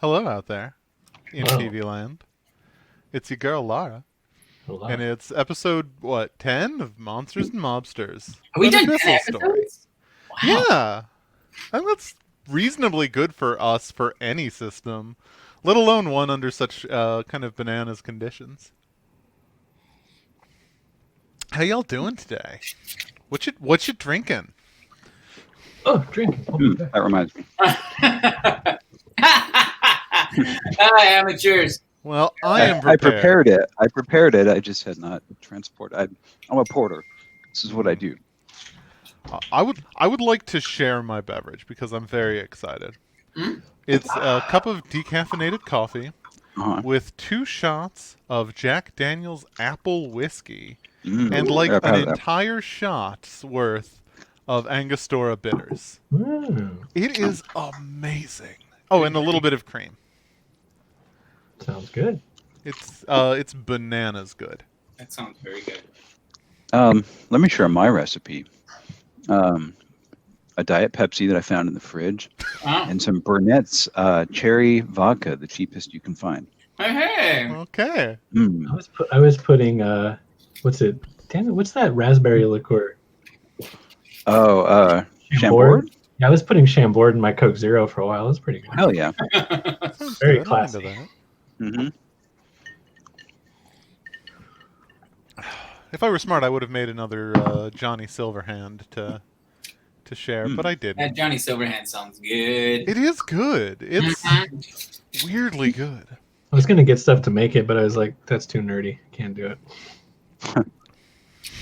Hello out there in Hello. TV land. It's your girl Lara, Hello. and it's episode what 10 of Monsters and Mobsters, Have we an done 10 Abyssal story. episodes? Wow. Yeah, I think that's reasonably good for us for any system, let alone one under such kind of bananas conditions. How y'all doing today? What you drinking? Oh, drinking. Oh, okay. That reminds me. Amateurs. Well, I am I prepared. prepared it. I prepared it. I just had not transported. I'm a porter. This is what I do. I would like to share my beverage because I'm very excited. Mm. It's a cup of decaffeinated coffee Uh-huh. with 2 shots of Jack Daniel's apple whiskey and Mm. like I've an had that. entire shot's worth of Angostura bitters. Mm, It is amazing. Oh, and a little bit of cream. sounds good. It's bananas good. That sounds very good. Let me share my recipe. A Diet Pepsi that I found in the fridge, Oh. and some Burnett's cherry vodka, the cheapest you can find. Hey. Okay. Mm. I was putting what's it? Damn it! What's that raspberry liqueur? Oh, Chambord? Yeah, I was putting Chambord in my Coke Zero for a while. That's pretty good. Hell yeah. Sounds Very good. I'm classy. into that. hmm If I were smart, I would have made another Johnny Silverhand to share, but I That didn't. Johnny Silverhand sounds good. It is good. It's Mhm. weirdly good. I was gonna get stuff to make it, but I was like, that's too nerdy. Can't do it.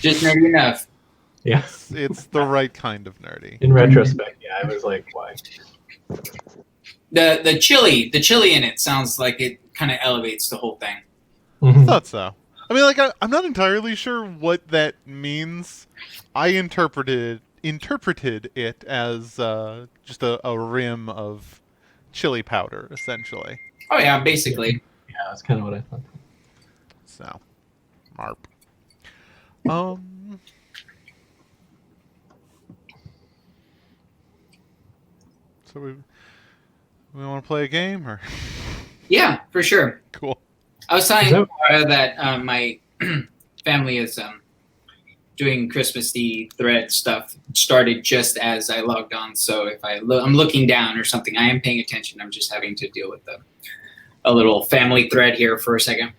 Just nerdy enough. Yeah. It's the right kind of nerdy. In retrospect, yeah, I was like, why? The chili in it sounds like it kind of elevates the whole thing. Mhm. Thought so. I mean, like, I'm not entirely sure what that means. I interpreted it as just a rim of chili powder, essentially. Oh yeah, basically. Yeah, that's kind of what I thought. So, marp. Um. So we want to play a game, or Yeah, for sure. cool. I was telling Is that- Laura that my family is doing Christmas Eve thread stuff started just as I logged on. So if I'm looking down or something, I am paying attention. I'm just having to deal with a little family thread here for a second.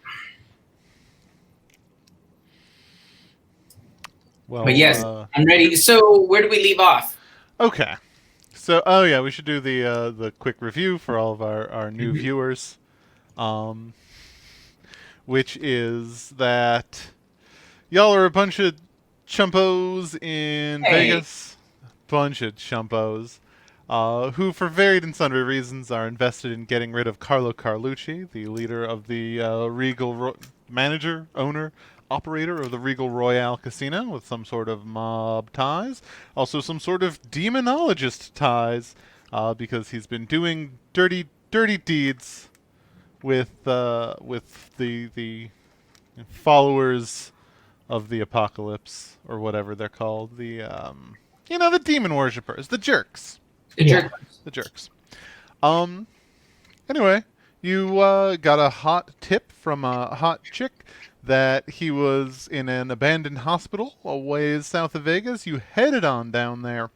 Well, But yes, I'm ready. So where do we leave off? okay. So, oh yeah, we should do the quick review for all of our new viewers, which is that y'all are a bunch of chumpos in Hey. Vegas, bunch of chumpos, who for varied and sundry reasons are invested in getting rid of Carlo Carlucci, the leader of the manager, owner, operator of the Regal Royale Casino, with some sort of mob ties, also some sort of demonologist ties, because he's been doing dirty deeds with the followers of the apocalypse, or whatever they're called, the demon worshippers, the jerks. The Yeah. jerk. The jerks. Anyway, you got a hot tip from a hot chick that he was in an abandoned hospital a ways south of Vegas. You headed on down there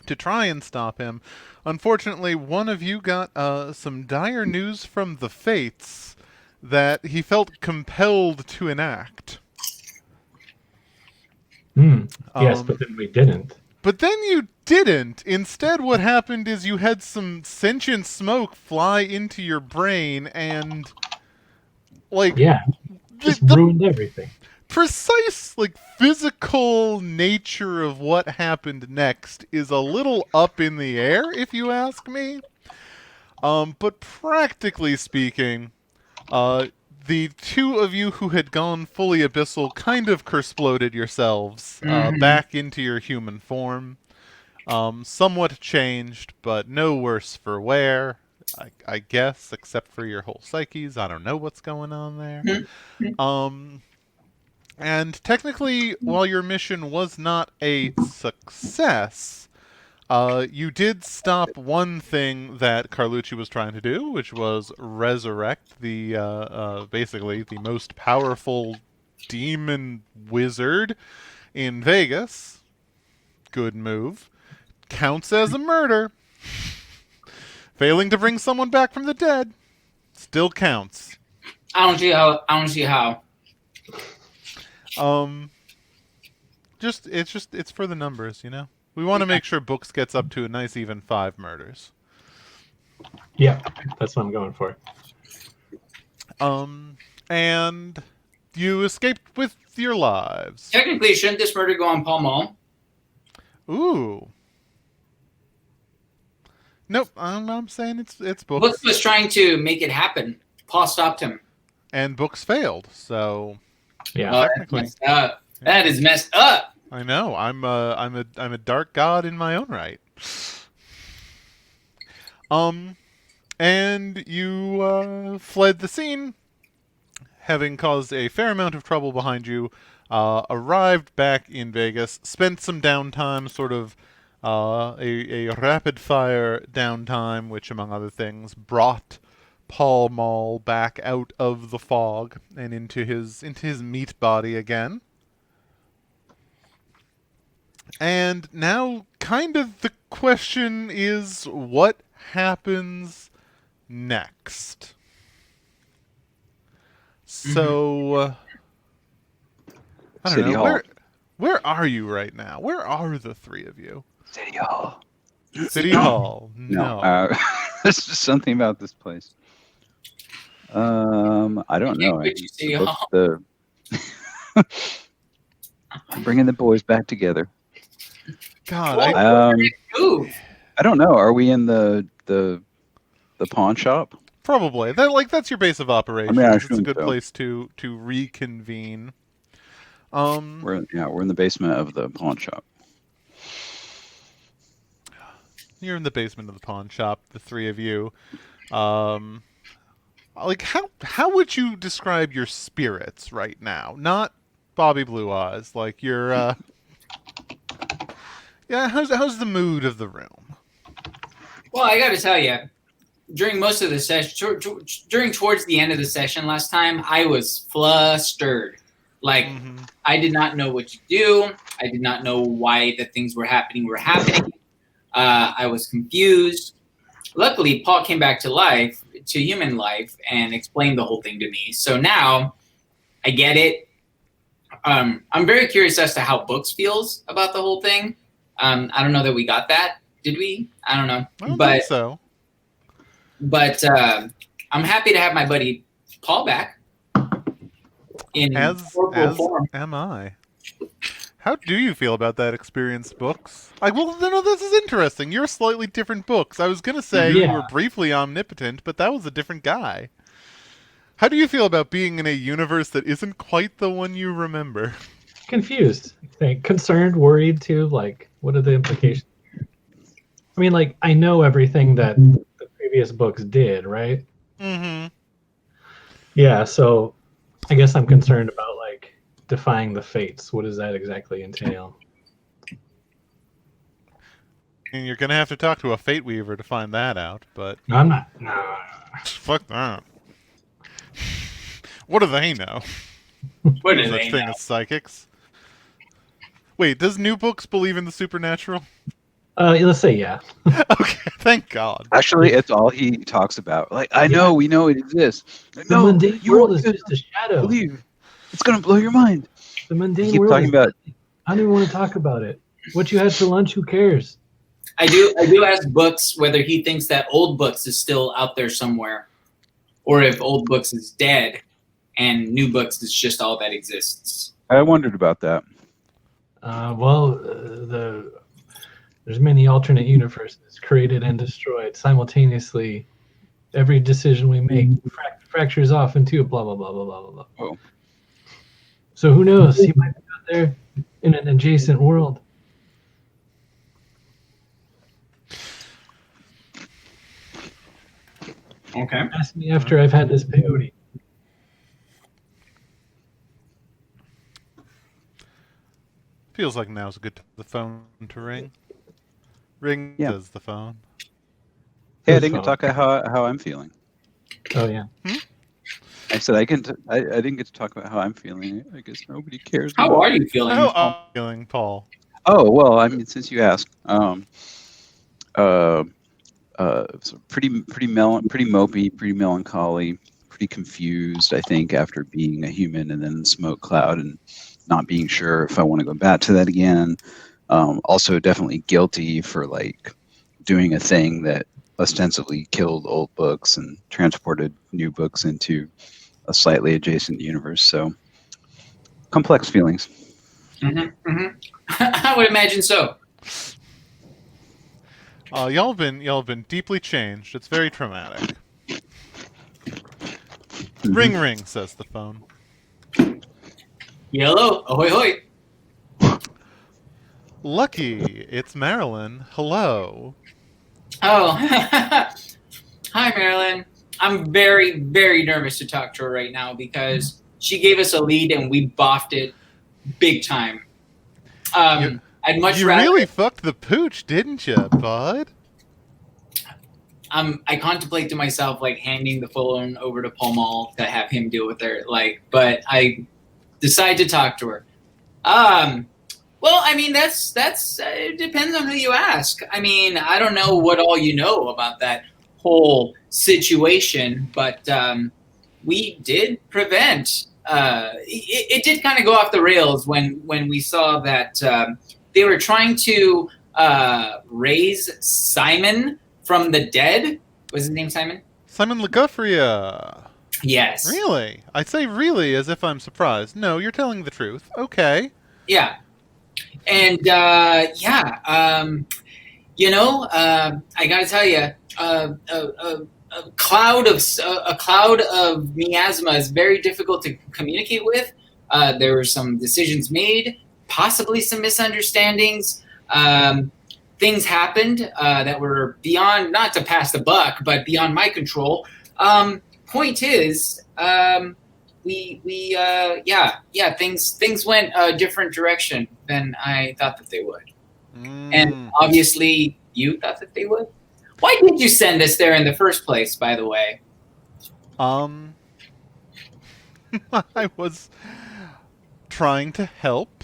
to try and stop him. Unfortunately, one of you got some dire news from the fates that he felt compelled to enact. Yes, Um, but then we didn't. But then you didn't. Instead, what happened is you had some sentient smoke fly into your brain and, like, Yeah, the, just the ruined everything. precise, like, physical nature of what happened next is a little up in the air, if you ask me. But practically speaking, the two of you who had gone fully abyssal kind of kersploded yourselves back into your human form. Somewhat changed, but no worse for wear, I guess, except for your whole psyches. I don't know what's going on there. And technically, while your mission was not a success, You did stop one thing that Carlucci was trying to do, which was resurrect the basically the most powerful demon wizard in Vegas. Good move. Counts as a murder. Failing to bring someone back from the dead still counts. I don't see how. I don't see how. It's for the numbers, you know. We want to make sure Books gets up to a nice even 5 murders. Yeah, that's what I'm going for. And you escaped with your lives. Technically, shouldn't this murder go on Paul Mall? Ooh. Nope, I'm saying it's Books Books. was trying to make it happen. Paul stopped him. And Books failed, so Yeah. Oh, that's technically. messed up. That is messed up. I know. I'm a dark god in my own right. And you fled the scene, having caused a fair amount of trouble behind you. Arrived back in Vegas, spent some downtime, sort of a rapid fire downtime, which among other things brought Paul Mall back out of the fog and into his meat body again. And now, kind of the question is, what happens next? So, I don't City know. Hall. Where are you right now? Where are the three of you? City Hall. City Hall. No. No. There's just something about this place. I don't know. Can't put you City The Hall. I'm bringing the boys back together. God, What? Ooh. I don't know. Are we in the pawn shop? probably that's your base of operations. I It's a assume good so. place to reconvene. We're in the basement of the pawn shop. You're in the basement of the pawn shop, the three of you. Like how would you describe your spirits right now? Not Bobby Blue Eyes. Like your yeah. How's the mood of the room? Well, I got to tell you, during most of the session, towards the end of the session last time, I was flustered. Like, I did not know what to do. I did not know why the things were happening. I was confused. Luckily, Paul came back to life, to human life, and explained the whole thing to me. So now I get it. I'm very curious as to how Books feels about the whole thing. I don't know that we got that. Did we? I don't know. I don't think so. But I'm happy to have my buddy Paul back in corporal form. Am I. How do you feel about that experience, Books? This is interesting. You're slightly different Books. I was gonna say you were briefly omnipotent, but that was a different guy. How do you feel about being in a universe that isn't quite the one you remember? Confused. I think. Concerned, worried too. Like, what are the implications? I mean, like, I know everything that the previous books did, right? Mm-hmm. Yeah, so I guess I'm concerned about, like, defying the fates. What does that exactly entail? And you're gonna have to talk to a Fate Weaver to find that out, but No, I'm not. No. fuck that. What do they know? What do Such they thing know? as psychics. Wait, does New Books believe in the supernatural? Let's say yeah. Okay, thank God. Actually, it's all he talks about. Like, we know it exists. The No, mundane you world won't is just a shadow. believe. It's gonna blow your mind. The mundane Keep world talking is about. nothing. I don't even want to talk about it. What you had for lunch, who cares? I do ask Books whether he thinks that Old Books is still out there somewhere, or if Old Books is dead and New Books is just all that exists. I wondered about that. There's many alternate universes created and destroyed simultaneously. Every decision we make fractures off into blah blah blah blah blah blah. Oh. So who knows? He might be out there in an adjacent world. Okay. Ask me after I've had this peyote. Feels like now's a good the phone to ring. Ring, Yeah. says the phone. Hey, I Whose didn't phone? talk about how I'm feeling. Oh yeah. I said I can. I didn't get to talk about how I'm feeling. I guess nobody cares. How are you feeling? How are you feeling, Paul? Oh well, I mean, since you asked, uh, so pretty mopey, pretty melancholy, pretty confused. I think after being a human and then smoke cloud and not being sure if I want to go back to that again. Also, definitely guilty for like doing a thing that ostensibly killed old books and transported new books into a slightly adjacent universe. So complex feelings. I would imagine so. Y'all have been deeply changed. It's very traumatic. Mhm. Ring ring, says the phone. Yellow, ahoy hoy. Lucky, it's Marilyn. Hello. Oh, hi, Marilyn. I'm very, very nervous to talk to her right now because she gave us a lead and we boffed it big time. I'd much You rather. really fucked the pooch, didn't you, bud? I contemplate to myself like handing the phone over to Paul Mall to have him deal with her. But I decide to talk to her. Well, I mean, that's it depends on who you ask. I mean, I don't know what all you know about that whole situation, but we did prevent. It did kind of go off the rails when we saw that they were trying to raise Simon from the dead. Was his name Simon? Simon LaGuffria. Yes. Really? I say really as if I'm surprised. No, you're telling the truth. Okay. Yeah. And I gotta tell you, a cloud of miasma is very difficult to communicate with. There were some decisions made, possibly some misunderstandings. Things happened that were beyond, not to pass the buck, but beyond my control. Point is, things went a different direction than I thought that they would. And obviously you thought that they would. Why did you send us there in the first place, by the way? I was trying to help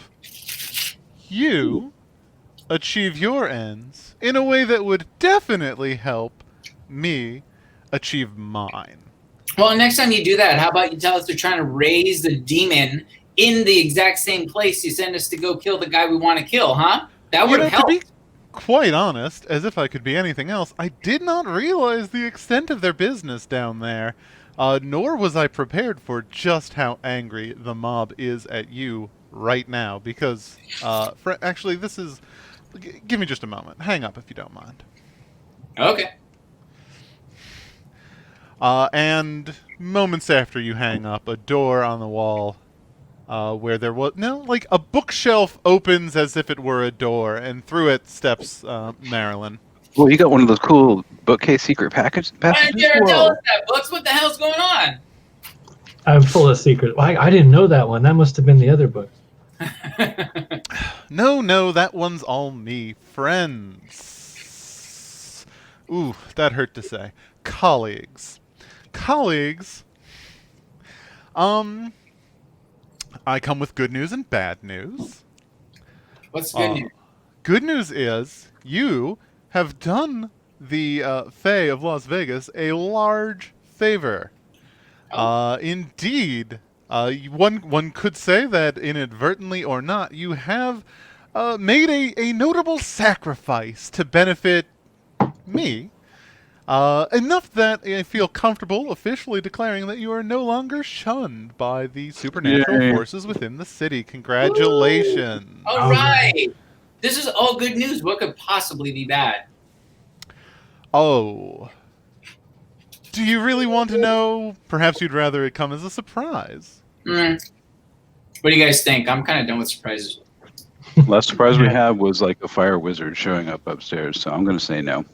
you achieve your ends in a way that would definitely help me achieve mine. Well, next time you do that, how about you tell us they're trying to raise the demon in the exact same place you send us to go kill the guy we want to kill, huh? That would help. To be quite honest, as if I could be anything else, I did not realize the extent of their business down there. Nor was I prepared for just how angry the mob is at you right now. Because, actually, this is... Give me just a moment. Hang up if you don't mind. Okay. And moments after you hang up, a door on the wall where there was... No, like a bookshelf opens as if it were a door, and through it steps Marilyn. Well, you got one of those cool bookcase secret passages. Why didn't you ever tell us that, Books? What the hell's going on? I'm full of secrets. I didn't know that one. That must have been the other book. No, that one's all me. Friends. Ooh, that hurt to say. Colleagues. I come with good news and bad news. What's good news? Good news is you have done the Fae of Las Vegas a large favor. Indeed, one could say that inadvertently or not, you have made a notable sacrifice to benefit me. Enough that I feel comfortable officially declaring that you are no longer shunned by the supernatural Yay. forces within the city. Congratulations. All right. This is all good news. What could possibly be bad? Oh. Do you really want to know? Perhaps you'd rather it come as a surprise. What do you guys think? I'm kind of done with surprises. Last surprise we had was like a fire wizard showing up upstairs, so I'm going to say no.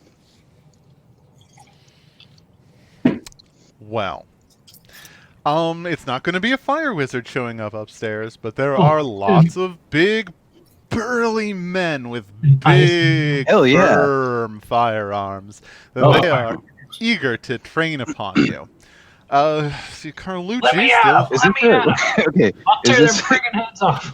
Well, it's not going to be a fire wizard showing up upstairs, but there are lots of big burly men with Nice. big, Hell yeah. firm firearms that Oh, they are eager to train upon you. See, Carlucci Let me still. out! Is Let this me a, out! okay? I'll Is tear their this friggin' heads off.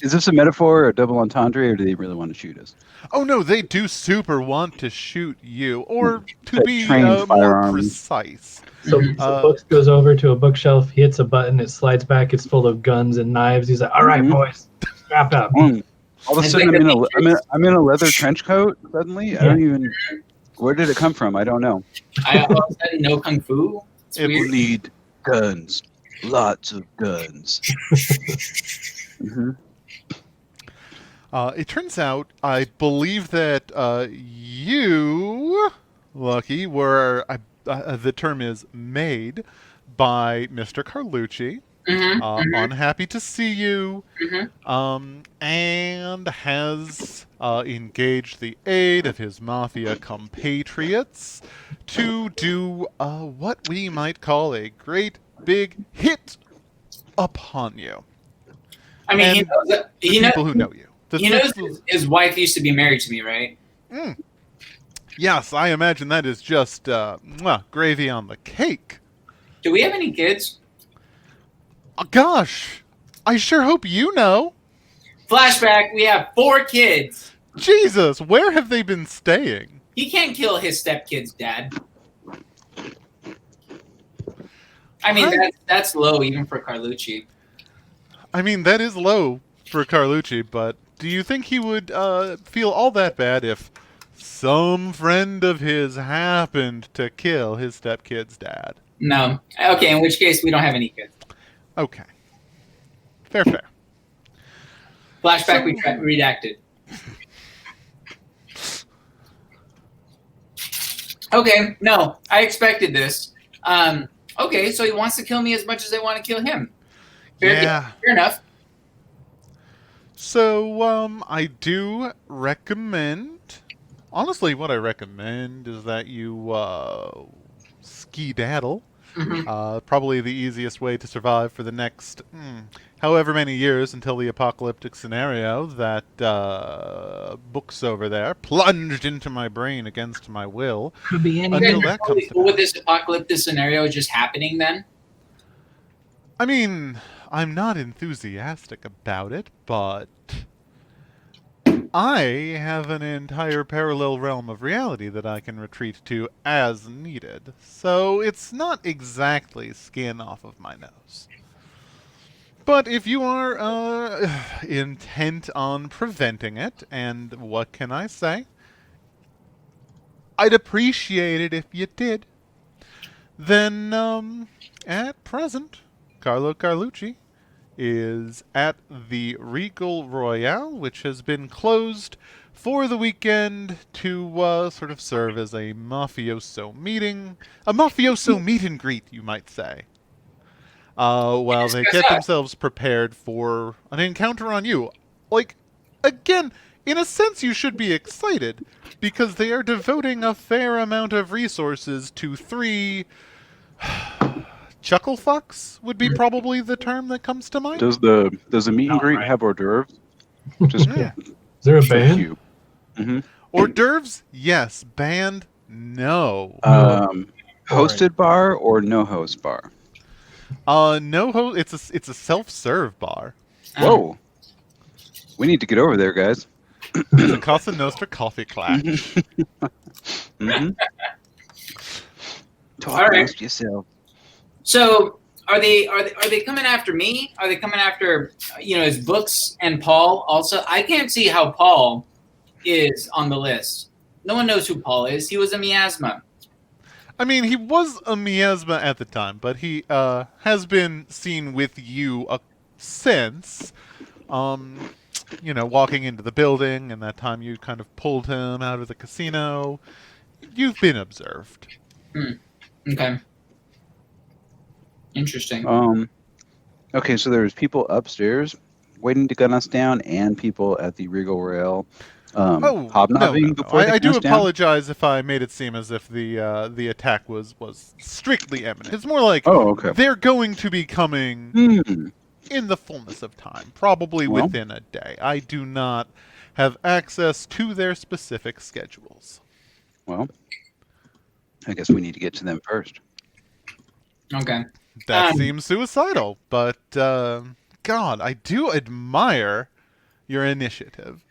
is this a metaphor or a double entendre, or do they really want to shoot us? Oh no, they do super want to shoot you, or to That be trained more firearms. precise. So, Mhm. so Books goes over to a bookshelf, he hits a button, it slides back, it's full of guns and knives. He's like, all right, Mhm. boys, strap up. All of a It's sudden, like I'm the in a Matrix. I'm in a leather trench coat. Suddenly, I don't even. Where did it come from? I don't know. I all of a sudden know kung fu. It's It's- weird. Need guns, lots of guns. Mhm. It turns out, I believe that you, Lucky, were the term is made by Mr. Carlucci. Unhappy to see you. And has engaged the aid of his mafia compatriots to do what we might call a great big hit upon you. I mean, And the people who know you. he knows his wife used to be married to me, right? Yes, I imagine that is just gravy on the cake. Do we have any kids? Gosh, I sure hope you know. Flashback, we have 4 kids. Jesus, where have they been staying? He can't kill his stepkid's dad. I mean, that's low even for Carlucci. I mean, that is low for Carlucci, but do you think he would feel all that bad if some friend of his happened to kill his stepkid's dad? No. Okay, in which case we don't have any kids. Okay. Fair, fair. Flashback, we redacted. Okay, no, I expected this. Okay, so he wants to kill me as much as they want to kill him. Yeah. Fair enough. So, I do recommend... Honestly, what I recommend is that you, ski-daddle. Probably the easiest way to survive for the next however many years until the apocalyptic scenario that Books over there plunged into my brain against my will. Could be any. Until that comes to With pass. this apocalyptic scenario just happening then? I mean, I'm not enthusiastic about it, but I have an entire parallel realm of reality that I can retreat to as needed, so it's not exactly skin off of my nose. But if you are intent on preventing it, and what can I say? I'd appreciate it if you did. Then, at present, Carlo Carlucci is at the Regal Royale, which has been closed for the weekend to sort of serve as a mafioso meeting. A mafioso meet and greet, you might say. While they get themselves prepared for an encounter on you. Like, again, in a sense you should be excited, because they are devoting a fair amount of resources to 3... chuckle fucks would be probably the term that comes to mind. Does the meet and greet right. have hors d'oeuvres? Just Yeah. Is there a band? you. Mm-hmm. Hors d'oeuvres, yes. Band, no. Hosted bar or no host bar? No it's a self-serve bar. Whoa. We need to get over there, guys. It's a Casa Nostra coffee clash. Mm-hmm. Talk All right. amongst yourself. So are they coming after me? Are they coming after his Books and Paul also? I can't see how Paul is on the list. No one knows who Paul is. He was a miasma. I mean, he was a miasma at the time, but he has been seen with you since. Walking into the building, and that time you kind of pulled him out of the casino. You've been observed. Okay. Interesting. Okay, so there's people upstairs waiting to gun us down, and people at the Regal Royale hobnobbing no. before they I gun do us down. apologize if I made it seem as if the attack was strictly imminent. It's more like Oh, okay. they're going to be coming in the fullness of time, probably Well. within a day. I do not have access to their specific schedules. Well, I guess we need to get to them first. Okay. That seems suicidal, but God, I do admire your initiative.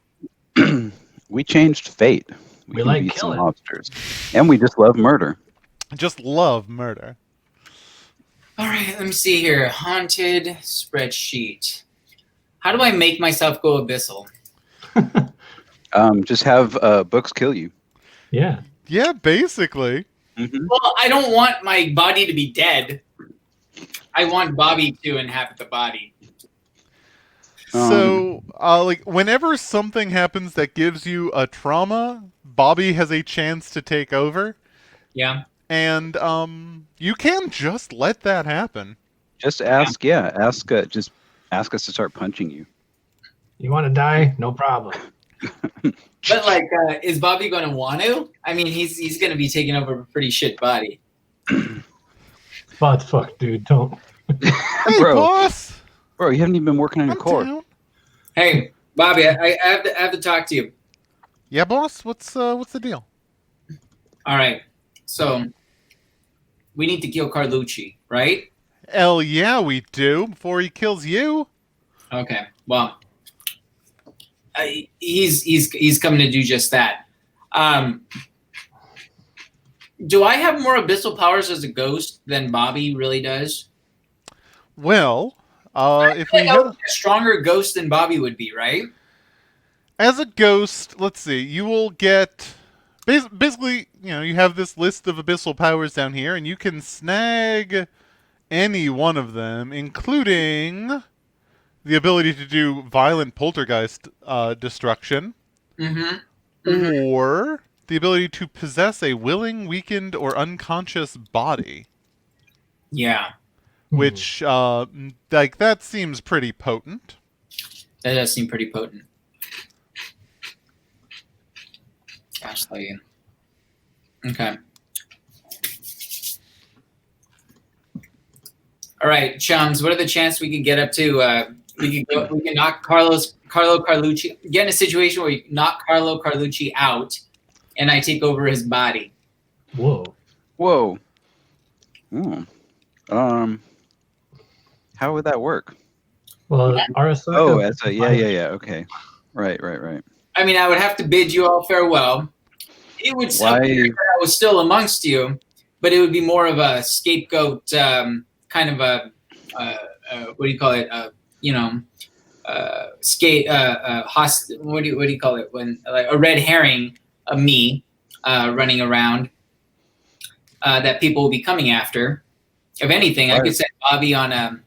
We changed fate. We can like beat some killing. mobsters. And we just love murder. Just love murder. All right, let me see here. Haunted spreadsheet. How do I make myself go abyssal? Just have books kill you. Yeah. Yeah, basically. Mm-hmm. Well, I don't want my body to be dead. I want Bobby to inhabit the body. So, like, whenever something happens that gives you a trauma, Bobby has a chance to take over, Yeah. and you can just let that happen. Just ask, just ask us to start punching you. You want to die? No problem. But like, is Bobby going to want to? I mean, he's going to be taking over a pretty shit body. But fuck, dude, don't. Hey, Bro. boss! Bro, you haven't even been working on your I'm core. down. Hey, Bobby, I have to talk to you. Yeah, boss. What's the deal? All right. So we need to kill Carlucci, right? Hell yeah, we do. Before he kills you. Okay. Well, he's coming to do just that. Do I have more abyssal powers as a ghost than Bobby really does? Well, if I we feel like I had would be a stronger ghost than Bobby would be, right? as a ghost, let's see, you will get basically, you have this list of abyssal powers down here, and you can snag any one of them, including the ability to do violent poltergeist destruction, Mm-hmm. or the ability to possess a willing, weakened, or unconscious body. Yeah, Which, like, that seems pretty potent. that does seem pretty potent. Gosh, like, okay. All right, chums. What are the chances we could get up to? We can knock Carlo Carlucci. Get in a situation where you knock Carlo Carlucci out, and I take over his body. Whoa. Whoa. Ooh. How would that work? Well, Arasaka. Yeah. Okay. Right. I mean, I would have to bid you all farewell. It would suck Why? that I was still amongst you, but it would be more of a scapegoat, kind of a what do you call it? What do you call it when like a red herring of me running around that people will be coming after. If anything, I could set Bobby on a,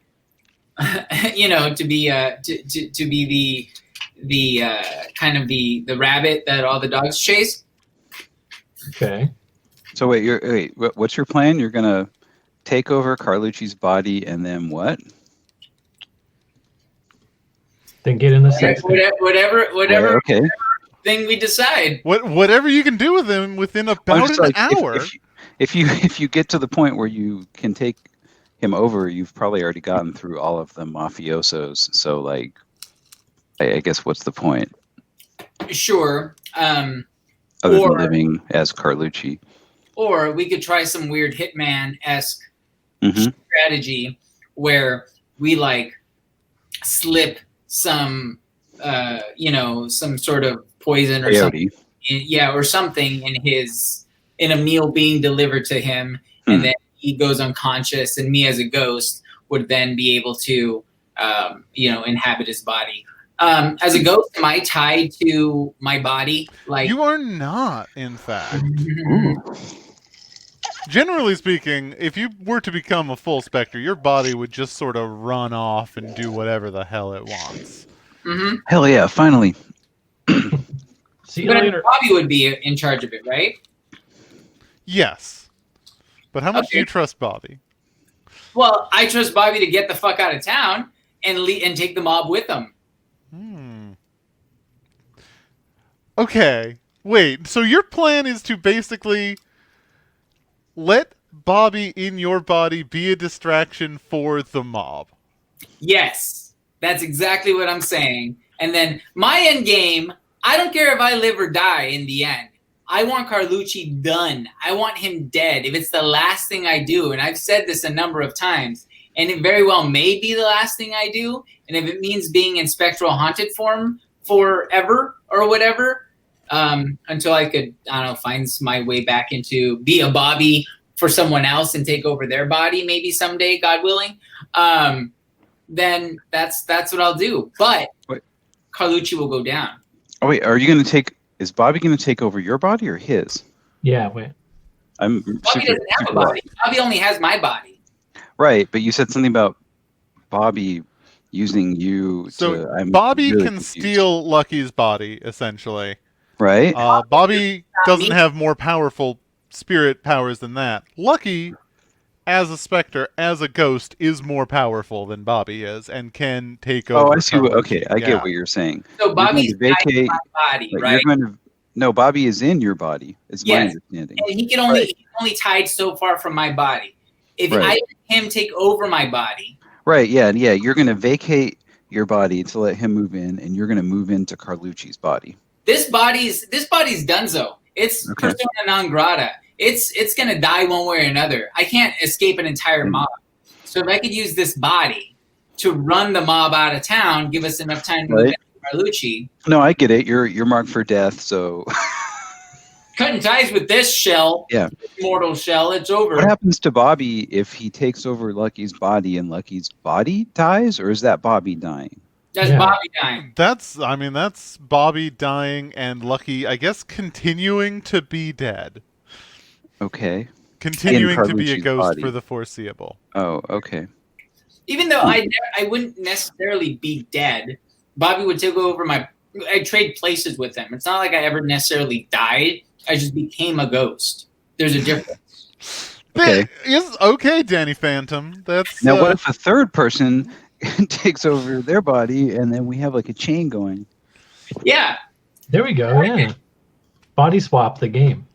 to be the kind of the rabbit that all the dogs chase. Okay. So wait. What's your plan? You're gonna take over Carlucci's body and then what? Then get in the sex. Whatever Yeah, okay. thing we decide. Whatever you can do with him within about an hour. If you get to the point where you can take him over, you've probably already gotten through all of the mafiosos. So like, I guess what's the point? Sure. Other than living as Carlucci. Or we could try some weird Hitman-esque Mm-hmm. strategy where we like slip some, some sort of poison or something. Or something in a meal being delivered to him, and then he goes unconscious, and me as a ghost would then be able to, inhabit his body. As a ghost, am I tied to my body? Like You are not, in fact. Generally speaking, if you were to become a full Spectre, your body would just sort of run off and do whatever the hell it wants. Mm-hmm. Hell yeah! Finally. See you But later. Bobby would be in charge of it, right? Yes. But how much do Okay. you trust Bobby? Well, I trust Bobby to get the fuck out of town and take the mob with him. Okay. Wait, so your plan is to basically let Bobby in your body be a distraction for the mob. Yes. That's exactly what I'm saying. And then my end game, I don't care if I live or die in the end. I want Carlucci done. I want him dead. If it's the last thing I do, and I've said this a number of times, and it very well may be the last thing I do, and if it means being in spectral haunted form forever or whatever, until I could, I don't know, find my way back into be a Bobby for someone else and take over their body maybe someday, God willing, then that's what I'll do. But Wait. Carlucci will go down. Oh wait, are you going to take? Is Bobby going to take over your body or his? Yeah, wait. I'm Bobby doesn't have a body. Bobby only has my body. Right, but you said something about Bobby using you. So I'm Bobby really can confused. steal Lucky's body, essentially. Right. Bobby doesn't me. have more powerful spirit powers than that. Lucky, as a specter, as a ghost, is more powerful than Bobby is, and can take over. Oh, I see. Okay, I Yeah. get what you're saying. So Bobby's You're going to vacate. my body, Like, right? You're going to. No, Bobby is in your body. Is my Yes. understanding. And he can only he's only tied so far from my body. If Right. I let him take over my body, Right. Yeah. Yeah. You're going to vacate your body to let him move in, and you're going to move into Carlucci's body. this body's donezo. It's Okay. persona non grata. It's gonna die one way or another. I can't escape an entire mob. So if I could use this body to run the mob out of town, give us enough time to move Right. back to Carlucci. No, I get it. You're marked for death. So Cutting ties with this shell, Yeah. mortal shell, it's over. what happens to Bobby if he takes over Lucky's body and Lucky's body dies, or is that Bobby dying? That's Yeah. Bobby dying. That's Bobby dying and Lucky, I guess, continuing to be dead. Okay. Continuing to be a Carlucci's ghost body. for the foreseeable. Oh, okay. Even though I wouldn't necessarily be dead, Bobby would take over my. I trade places with him. It's not like I ever necessarily died. I just became a ghost. There's a difference. Okay. Okay, Danny Phantom. That's Now, what if a third person takes over their body, and then we have like a chain going? Yeah. There we go. Yeah. Body swap the game.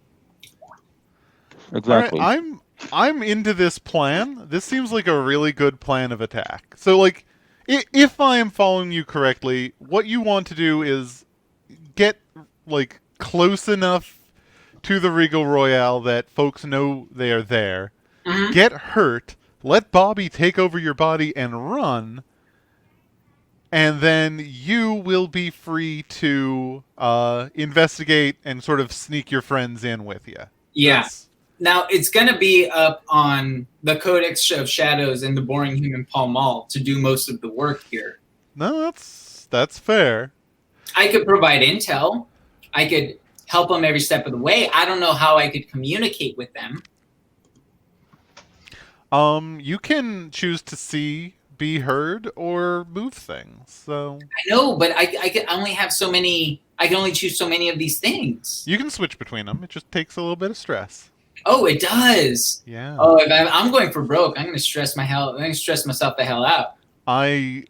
Exactly. All right, I'm into this plan. This seems like a really good plan of attack. So, like, if I am following you correctly, what you want to do is get like close enough to the Regal Royale that folks know they are there. Mhm. Get hurt. Let Bobby take over your body and run. And then you will be free to investigate and sort of sneak your friends in with you. Yeah. Now it's gonna be up on the Codex of Shadows and the Boring Human Pall Mall to do most of the work here. No, that's fair. I could provide intel. I could help them every step of the way. I don't know how I could communicate with them. You can choose to see, be heard, or move things. So I know, but I can only have so many. I can only choose so many of these things. you can switch between them. It just takes a little bit of stress. Oh, it does. Yeah. Oh, if I'm going for broke, I'm gonna stress myself the hell out. I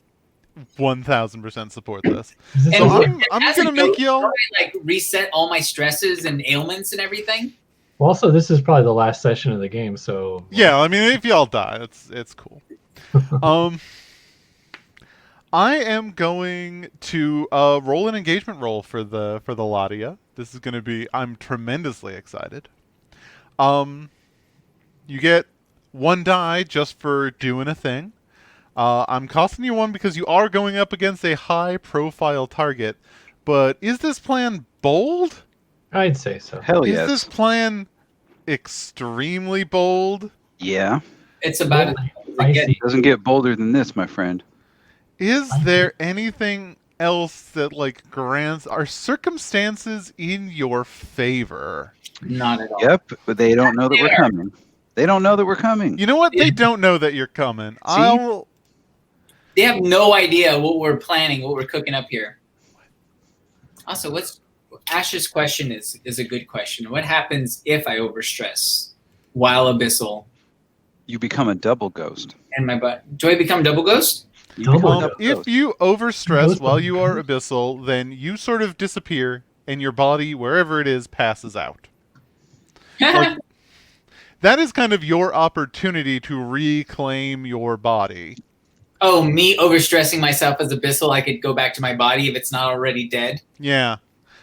1000% support this. Is this So And I'm as a gonna make ghost, y'all. how do I, like reset all my stresses and ailments and everything. well, also, this is probably the last session of the game, so Yeah, I mean, if y'all die, it's cool. I am going to roll an engagement roll for the Ladia. This is going to be. I'm tremendously excited. You get 1 die just for doing a thing. I'm costing you 1 because you are going up against a high-profile target. But is this plan bold? I'd say so. Hell Is yes. this plan extremely bold? Yeah. It's about Spicy. Doesn't get bolder than this, my friend. Is there anything else that like grants our circumstances in your favor? not at all. Yep, but they don't know that we're coming. They don't know that we're coming. You know what? They don't know that you're coming. They have no idea what we're planning, what we're cooking up here. Also, what's Ash's question is a good question. What happens if I overstress while abyssal You become a double ghost. and my butt? Do I become double ghost? You Double become a ghost. If ghost. you overstress Ghost while of you are ghosts. abyssal, then you sort of disappear and your body, wherever it is, passes out. Like, that is kind of your opportunity to reclaim your body. Oh, me overstressing myself as Abyssal, I could go back to my body if it's not already dead. Yeah.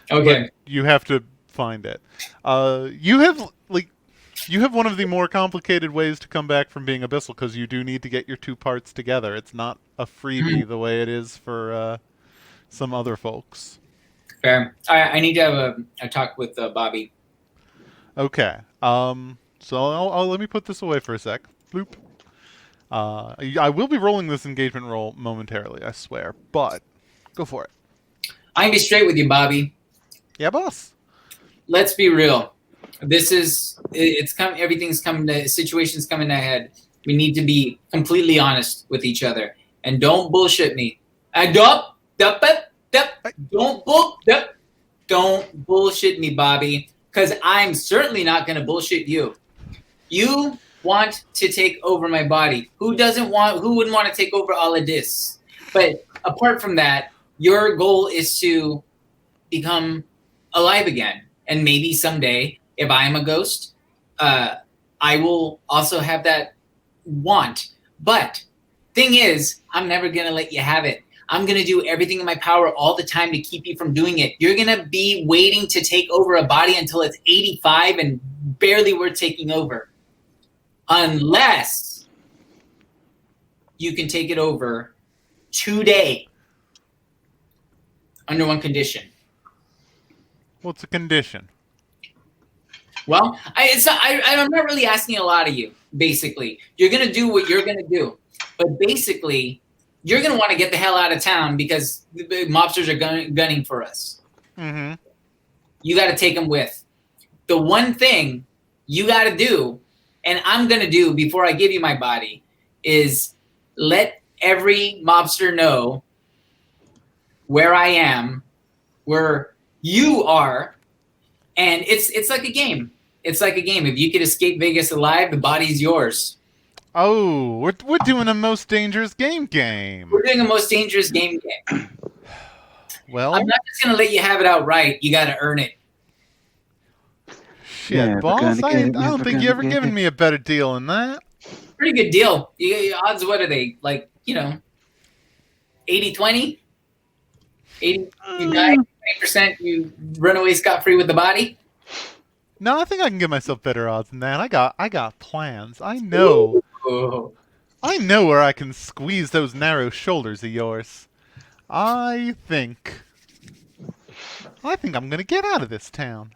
Okay. But you have to find it. You have one of the more complicated ways to come back from being Abyssal because you do need to get your two parts together. It's not a freebie the way it is for some other folks. Fair. I need to have a talk with Bobby. Okay. So I'll let me put this away for a sec. Bloop. I will be rolling this engagement roll momentarily, I swear. But go for it. I can be straight with you, Bobby. Yeah, boss. Let's be real. It's coming. Everything's coming. Situation's coming ahead. We need to be completely honest with each other and don't bullshit me. Don't bullshit me, Bobby, because I'm certainly not going to bullshit you. You want to take over my body. Who wouldn't want to take over all of this? But apart from that, your goal is to become alive again. And maybe someday, if I am a ghost, I will also have that want. But thing is, I'm never going to let you have it. I'm going to do everything in my power all the time to keep you from doing it. You're going to be waiting to take over a body until it's 85 and barely worth taking over. Unless you can take it over today under one condition. What's a condition? Well, I'm not really asking a lot of you, basically. You're going to do what you're going to do. But basically, you're going to want to get the hell out of town because the mobsters are gunning for us. Mm-hmm. You got to take them with. The one thing you got to do, and I'm going to do before I give you my body, is let every mobster know where I am, where you are, and it's like a game. It's like a game. If you could escape Vegas alive, the body's yours. Oh, we're doing a most dangerous game. We're doing a most dangerous game. Well, I'm not just gonna let you have it outright. You got to earn it. shit, Yeah, we're boss. gonna I get it, don't we're think you gonna ever get given it. me a better deal than that. Pretty good deal. Your odds, what are they? Like, 80-20? 80, you die, 20%, you run away scot-free with the body? No, I think I can give myself better odds than that. I got plans. I know Ooh. where I can squeeze those narrow shoulders of yours. I think I'm gonna get out of this town.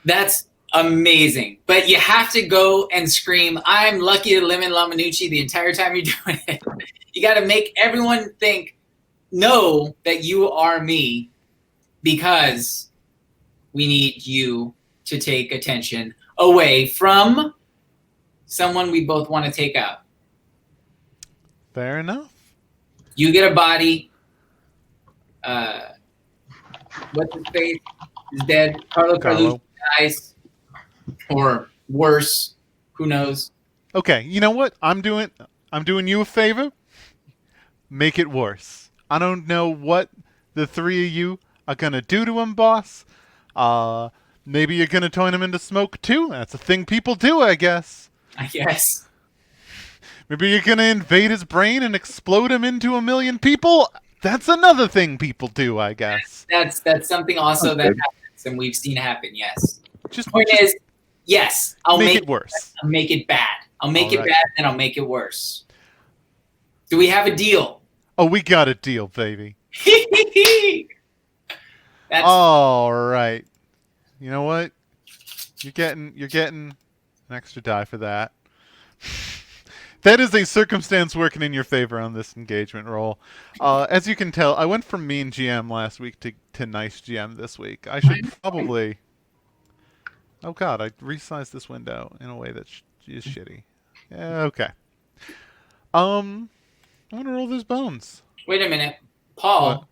That's amazing. But you have to go and scream, I'm Lucky Lemon Lamanucci the entire time you're doing it. You got to make everyone know that you are me because we need you to take attention away from someone we both want to take out. Fair enough. You get a body. What's his face is dead. Carlo Carlo. dies, or worse. Who knows? Okay, you know what? I'm doing you a favor. Make it worse. I don't know what the three of you are gonna do to him, boss. Maybe you're gonna turn him into smoke too. That's a thing people do, I guess. I guess. Maybe you're gonna invade his brain and explode him into a million people. That's another thing people do, I guess. That's something also Okay. that happens, and we've seen happen. Yes. Just Point is, yes, I'll make it worse. I'll make it bad. I'll make All it right. bad, and I'll make it worse. Do we have a deal? Oh, we got a deal, baby. That's All right. You know what? You're getting an extra die for that. That is a circumstance working in your favor on this engagement roll. As you can tell, I went from mean GM last week to nice GM this week. I should probably. Oh God, I resized this window in a way that is shitty. Yeah, okay. I'm gonna roll those bones. Wait a minute, Paul.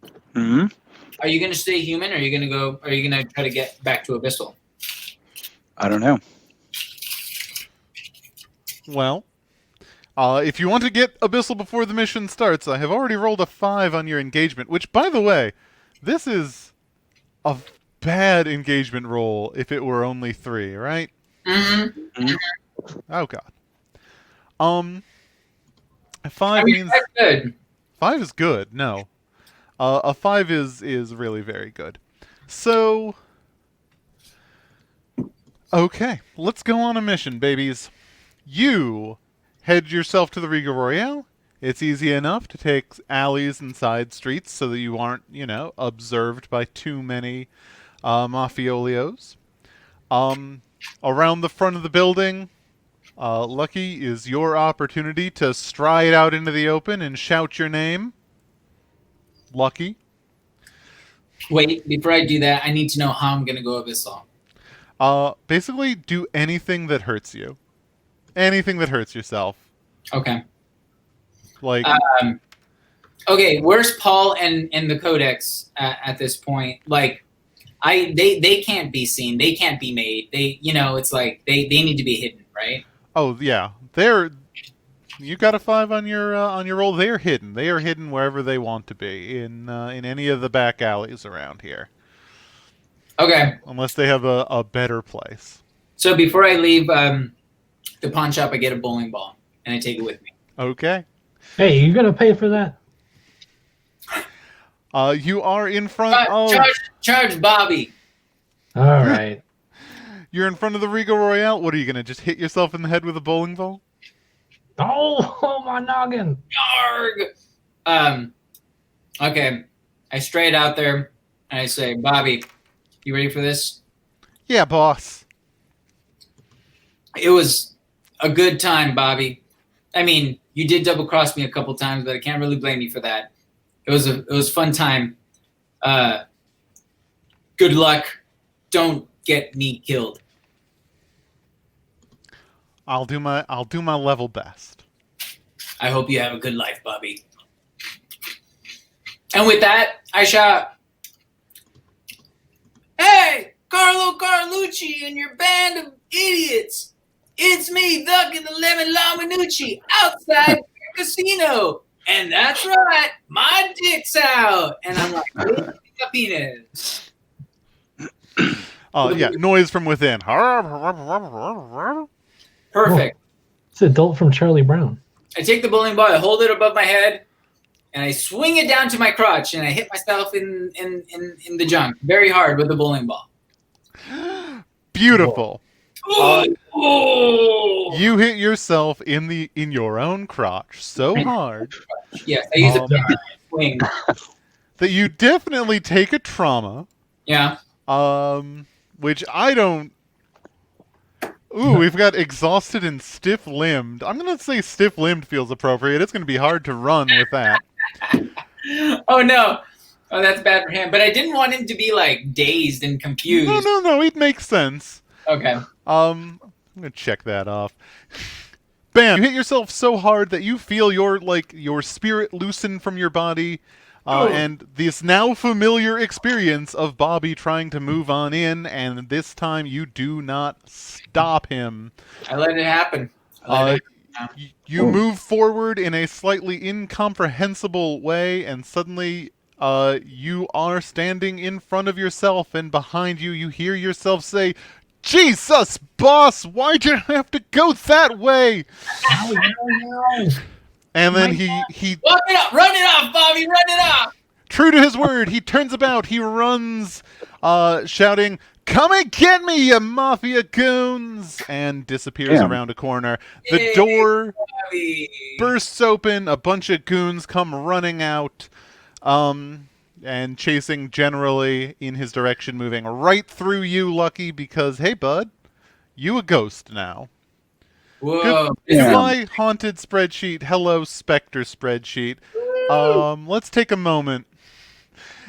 What? Hmm? Are you going to stay human, or are you going to go? Are you going to try to get back to Abyssal? I don't know. Well, if you want to get Abyssal before the mission starts, I have already rolled a 5 on your engagement, which, by the way, this is a bad engagement roll if it were only 3, right? Mm-hmm. Oh, God. 5 means that's good. 5 is good. No, a 5 is really very good. So, okay, let's go on a mission, babies. You head yourself to the Riga Royale. It's easy enough to take alleys and side streets so that you aren't, observed by too many mafiolios. Around the front of the building, Lucky, is your opportunity to stride out into the open and shout your name. Lucky. Wait, before I do that, I need to know how I'm gonna go abyssal. Basically, do anything that hurts you. Anything that hurts yourself. Okay. Like, Okay. Where's Paul and the Codex at this point? Like, they can't be seen. They can't be made. It's like they need to be hidden, right? oh yeah, you got a 5 on your roll. They're hidden. They are hidden wherever they want to be in any of the back alleys around here, Okay. unless they have a better place. So before I leave the pawn shop, I get a bowling ball and I take it with me. Okay. Hey, you gonna pay for that? You are in front of Charge Bobby. All right. you're in front of the Riga Royale. What are you gonna just hit yourself in the head with a bowling ball? Oh, my noggin. Yarg. Okay. I straight out there and I say, Bobby, you ready for this? Yeah, boss. It was a good time, Bobby. I mean, you did double cross me a couple times, but I can't really blame you for that. It was a fun time. Good luck. Don't get me killed. I'll do my level best. I hope you have a good life, Bobby. And with that, I shout, "Hey, Carlo Carlucci and your band of idiots! It's me, Duck and the Lemon La Minucci, outside your casino. And that's right, my dick's out." And I'm like, "Where's the penis?" Yeah, noise from within. Perfect. It's Adult from Charlie Brown. I take the bowling ball, I hold it above my head, and I swing it down to my crotch, and I hit myself in the junk very hard with the bowling ball. Beautiful. Oh! You hit yourself in your own crotch so hard Yes, I use a big swing. that you definitely take a trauma. Yeah. Which I don't. Ooh, we've got exhausted and stiff-limbed. I'm gonna say stiff-limbed feels appropriate. It's gonna be hard to run with that. Oh no. Oh, that's bad for him. But I didn't want him to be like dazed and confused. No, it makes sense. Okay. I'm gonna check that off. Bam! You hit yourself so hard that you feel your spirit loosen from your body, and this now familiar experience of Bobby trying to move on in, and this time you do not stop him. I let it happen. You move forward in a slightly incomprehensible way, and suddenly you are standing in front of yourself, and behind you, you hear yourself say, "Jesus, boss, why'd you have to go that way?" And then he Run it off, Bobby, run it off. true to his word, he turns about, he runs, shouting, "Come and get me, you mafia goons!" and disappears around a corner. The door Bobby. bursts open, a bunch of goons come running out, and chasing generally in his direction, moving right through you, Lucky, because, hey, bud, you a ghost now. Whoa. Goodbye, haunted spreadsheet. Hello, specter spreadsheet. Let's take a moment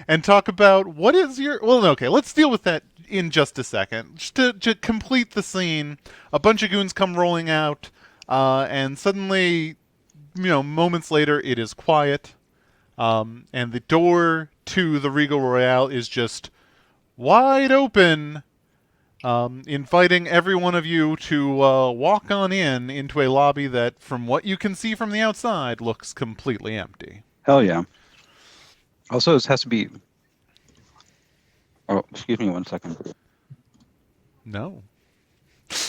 and talk about what is your... Well, okay, let's deal with that in just a second. Just to complete the scene, a bunch of goons come rolling out, and suddenly, moments later, it is quiet. And the door to the Regal Royale is just wide open, inviting every one of you to walk on into a lobby that, from what you can see from the outside, looks completely empty. Hell yeah. Also, this has to be... Oh, excuse me 1 second. No.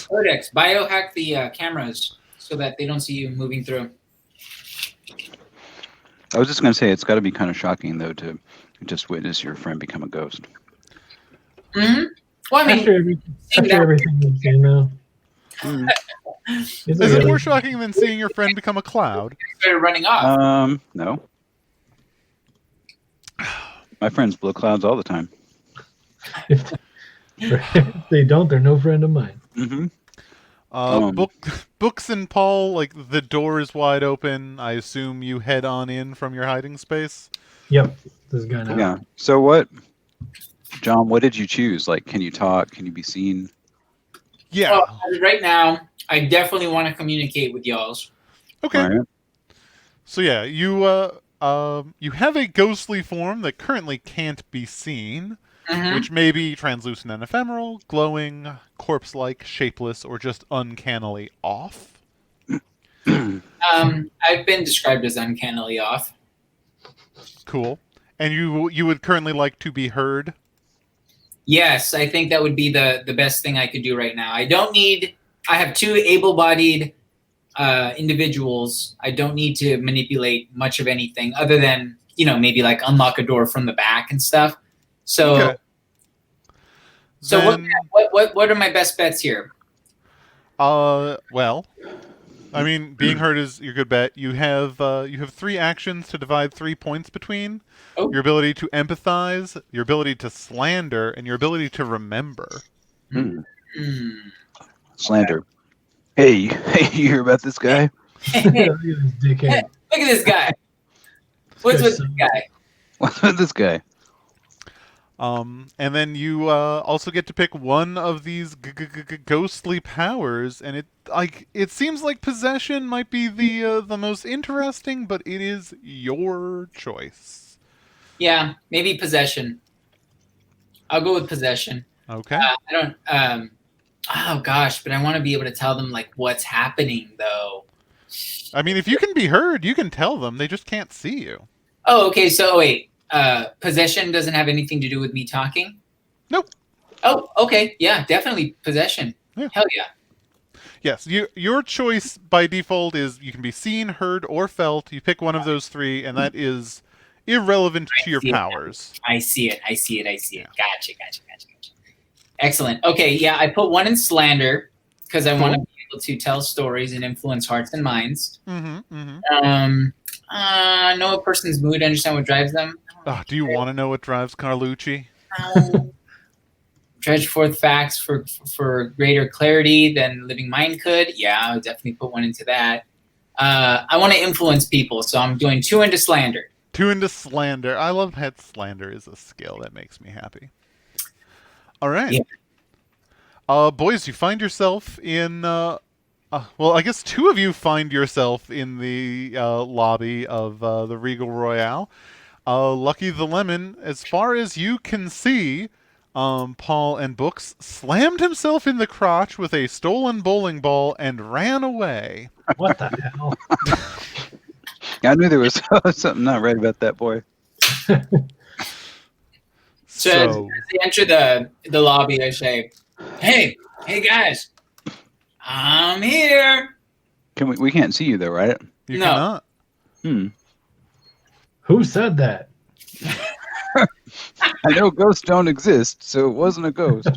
Codex, biohack the cameras so that they don't see you moving through. I was just going to say it's got to be kind of shocking though to just witness your friend become a ghost. Hmm. Well, I mean, After everything we've seen, though. Hmm. Is Is it more shocking than seeing your friend become a cloud? started running off. No. My friends blow clouds all the time. If they don't, they're no friend of mine. Mm-hmm. Books and Paul, like the door is wide open. I assume you head on in from your hiding space. Yep, this guy now. Yeah. So what, John? What did you choose? Like, can you talk? Can you be seen? Yeah. Well, as of right now, I definitely want to communicate with y'all's. Okay. All right. So yeah, you have a ghostly form that currently can't be seen, Mhm. which may be translucent and ephemeral, glowing, corpse-like, shapeless, or just uncannily off. I've been described as uncannily off. Cool. And you would currently like to be heard? Yes, I think that would be the best thing I could do right now. I have two able-bodied individuals. I don't need to manipulate much of anything other than, maybe like unlock a door from the back and stuff. So, Okay. so Then, what are my best bets here? well, I mean, being heard is your good bet. You have 3 actions to divide 3 points between. Oh. Your ability to empathize, your ability to slander, and your ability to remember. Hmm. Hmm. Slander. Hey, you hear about this guy? Look at this dickhead. Look at this guy. What's with this guy? What's with this guy? And then you also get to pick one of these ghostly powers, and it seems like possession might be the most interesting, but it is your choice. Yeah, maybe possession. I'll go with possession. Okay. I don't. Oh gosh, but I want to be able to tell them like what's happening though. I mean, if you can be heard, you can tell them. They just can't see you. Oh, okay. So wait, possession doesn't have anything to do with me talking? Nope. Oh, okay. Yeah, definitely possession. Yeah. Hell yeah. Yes, your choice by default is you can be seen, heard, or felt. You pick one of those 3, and that is irrelevant to your see it. powers. I see it. Gotcha. Excellent. Okay, yeah, I put one in slander because I want to be able to tell stories and influence hearts and minds. Know a person's mood, understand what drives them. Do you want to know what drives Carlucci? Dredge forth facts for greater clarity than living mind could. Yeah, I would definitely put one into that. I want to influence people, so I'm doing 2 into slander. 2 into slander. I love that slander is a skill. That makes me happy. All right. Yeah. Boys, you find yourself in... well, I guess 2 of you find yourself in the lobby of the Regal Royale. Lucky the Lemon, as far as you can see, Paul and Books slammed himself in the crotch with a stolen bowling ball and ran away. What the hell? I knew there was something not right about that boy. So as they enter the lobby, I say, hey guys, I'm here. We can't see you though, right? You No. cannot. Who said that? I know ghosts don't exist, so it wasn't a ghost.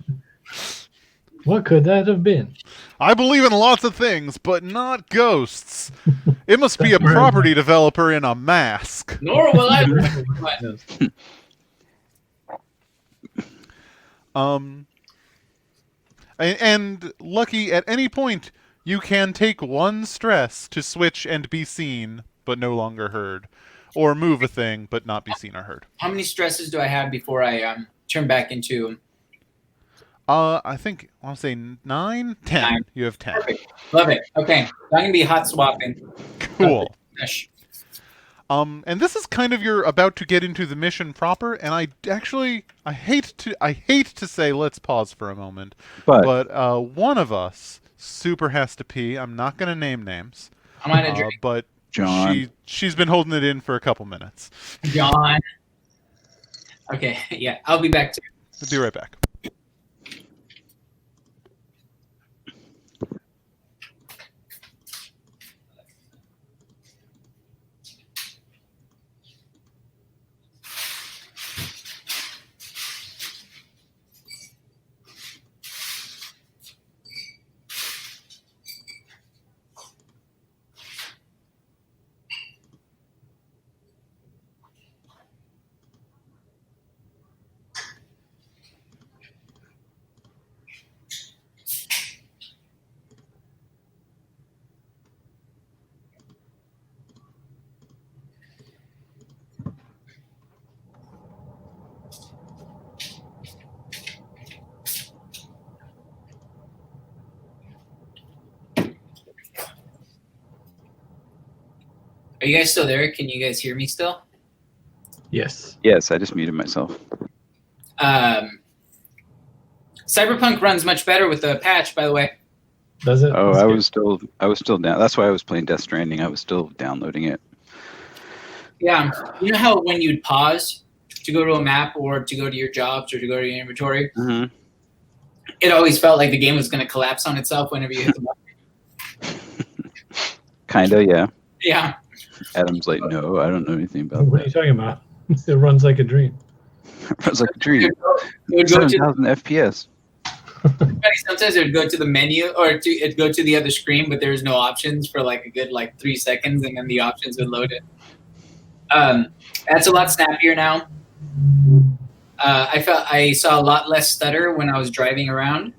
What could that have been? I believe in lots of things, but not ghosts. It must be a property developer in a mask. Nor will I. And Lucky, at any point, you can take 1 stress to switch and be seen, but no longer heard. Or move a thing, but not be seen or heard. How many stresses do I have before I turn back into? I want to say 9? 10. 9. You have 10. Perfect. Love it. Okay. So I'm going to be hot swapping. Cool. Gosh. And this is kind of you're about to get into the mission proper, and I hate to say let's pause for a moment, but one of us super has to pee. I'm not going to name names. I'm on a drink. But John. she's been holding it in for a couple minutes. John. Okay. Yeah. I'll be back too. I'll be right back. Are you guys still there? Can you guys hear me still? Yes. Yes, I just muted myself. Cyberpunk runs much better with the patch, by the way. Does it? Oh, That's I good. was still down. That's why I was playing Death Stranding. I was still downloading it. Yeah. You know how when you'd pause to go to a map or to go to your jobs or to go to your inventory, Mm-hmm. it always felt like the game was going to collapse on itself whenever you hit the button. Kinda, yeah. Yeah. Adam's like, no, I don't know anything about What are you talking about? It runs like a dream. that. I was like, a dream. It would go to 7,000 FPS. sometimes it would go to the menu or it'd go to the other screen, but there's no options for like a good 3 seconds, and then the options would load it. That's a lot snappier now. I saw a lot less stutter when I was driving around.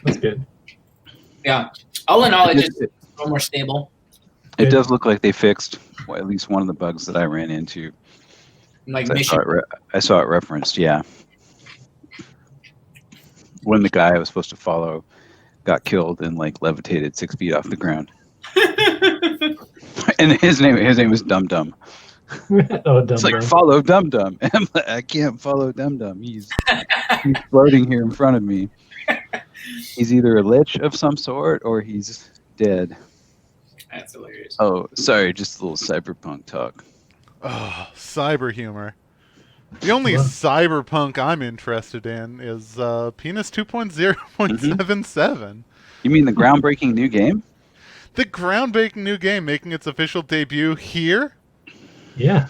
That's good. Yeah. All in all, It it's just- just a little more stable. It does look like they fixed at least one of the bugs that I ran into. Like I mission. saw it referenced, yeah. When the guy I was supposed to follow got killed and levitated 6 feet off the ground. And his name was Dum Dum. Oh, dumb. It's like, follow Dum Dum. And I'm like, I can't follow Dum Dum. He's floating here in front of me. He's either a lich of some sort or he's dead. That's hilarious. Oh, sorry, just a little cyberpunk talk. Oh, cyber humor. The only Wow. cyberpunk I'm interested in is Penis 2.0.77. You mean the groundbreaking new game? The groundbreaking new game making its official debut here? Yeah.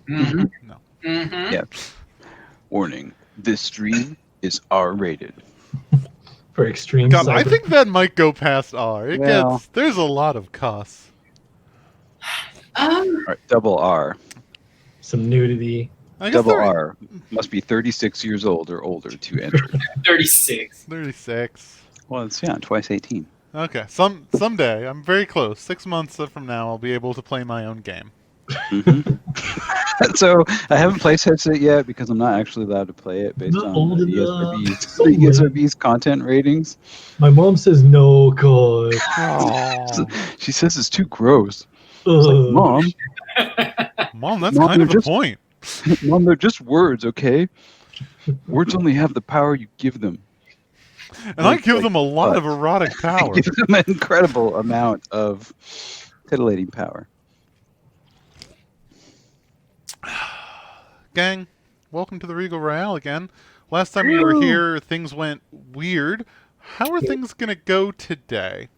Mm-hmm. No. Mm-hmm. Yeah. Warning, this stream is R-rated. For extreme God, I cyber. think that might go past R. Well- There's a lot of cuss. All right, double R. Some nudity. I guess Double there- R must be 36 years old or older to enter. 36. 36. Well, it's, twice 18. Okay, someday, I'm very close. 6 months from now, I'll be able to play my own game. Mhm. So I haven't play tested it yet because I'm not actually allowed to play it based Not on old the enough. ESRB's, So the late. ESRB's content ratings. My mom says no, God. She says it's too gross. It's Ugh. like, Mom, Mom, that's Mom, kind of they're the point. Mom, they're just words, okay? Words only have the power you give them. And I give them a lot of erotic power. Give them an incredible amount of titillating power. Gang, welcome to the Regal Royale again. Last time you were here, things went weird. How are things going to go today?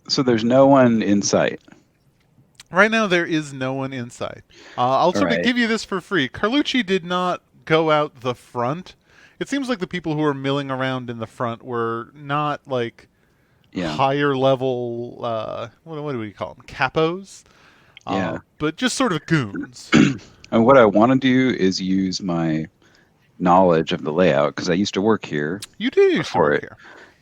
So there's no one in sight. Right now, there is no one in sight. I'll sort of Alright. give you this for free. Carlucci did not go out the front. It seems like the people who were milling around in the front were not Yeah. higher level. What do we call them? Capos. Yeah. But just sort of goons. And what I want to do is use my knowledge of the layout, because I used to work here, You do used to For work it.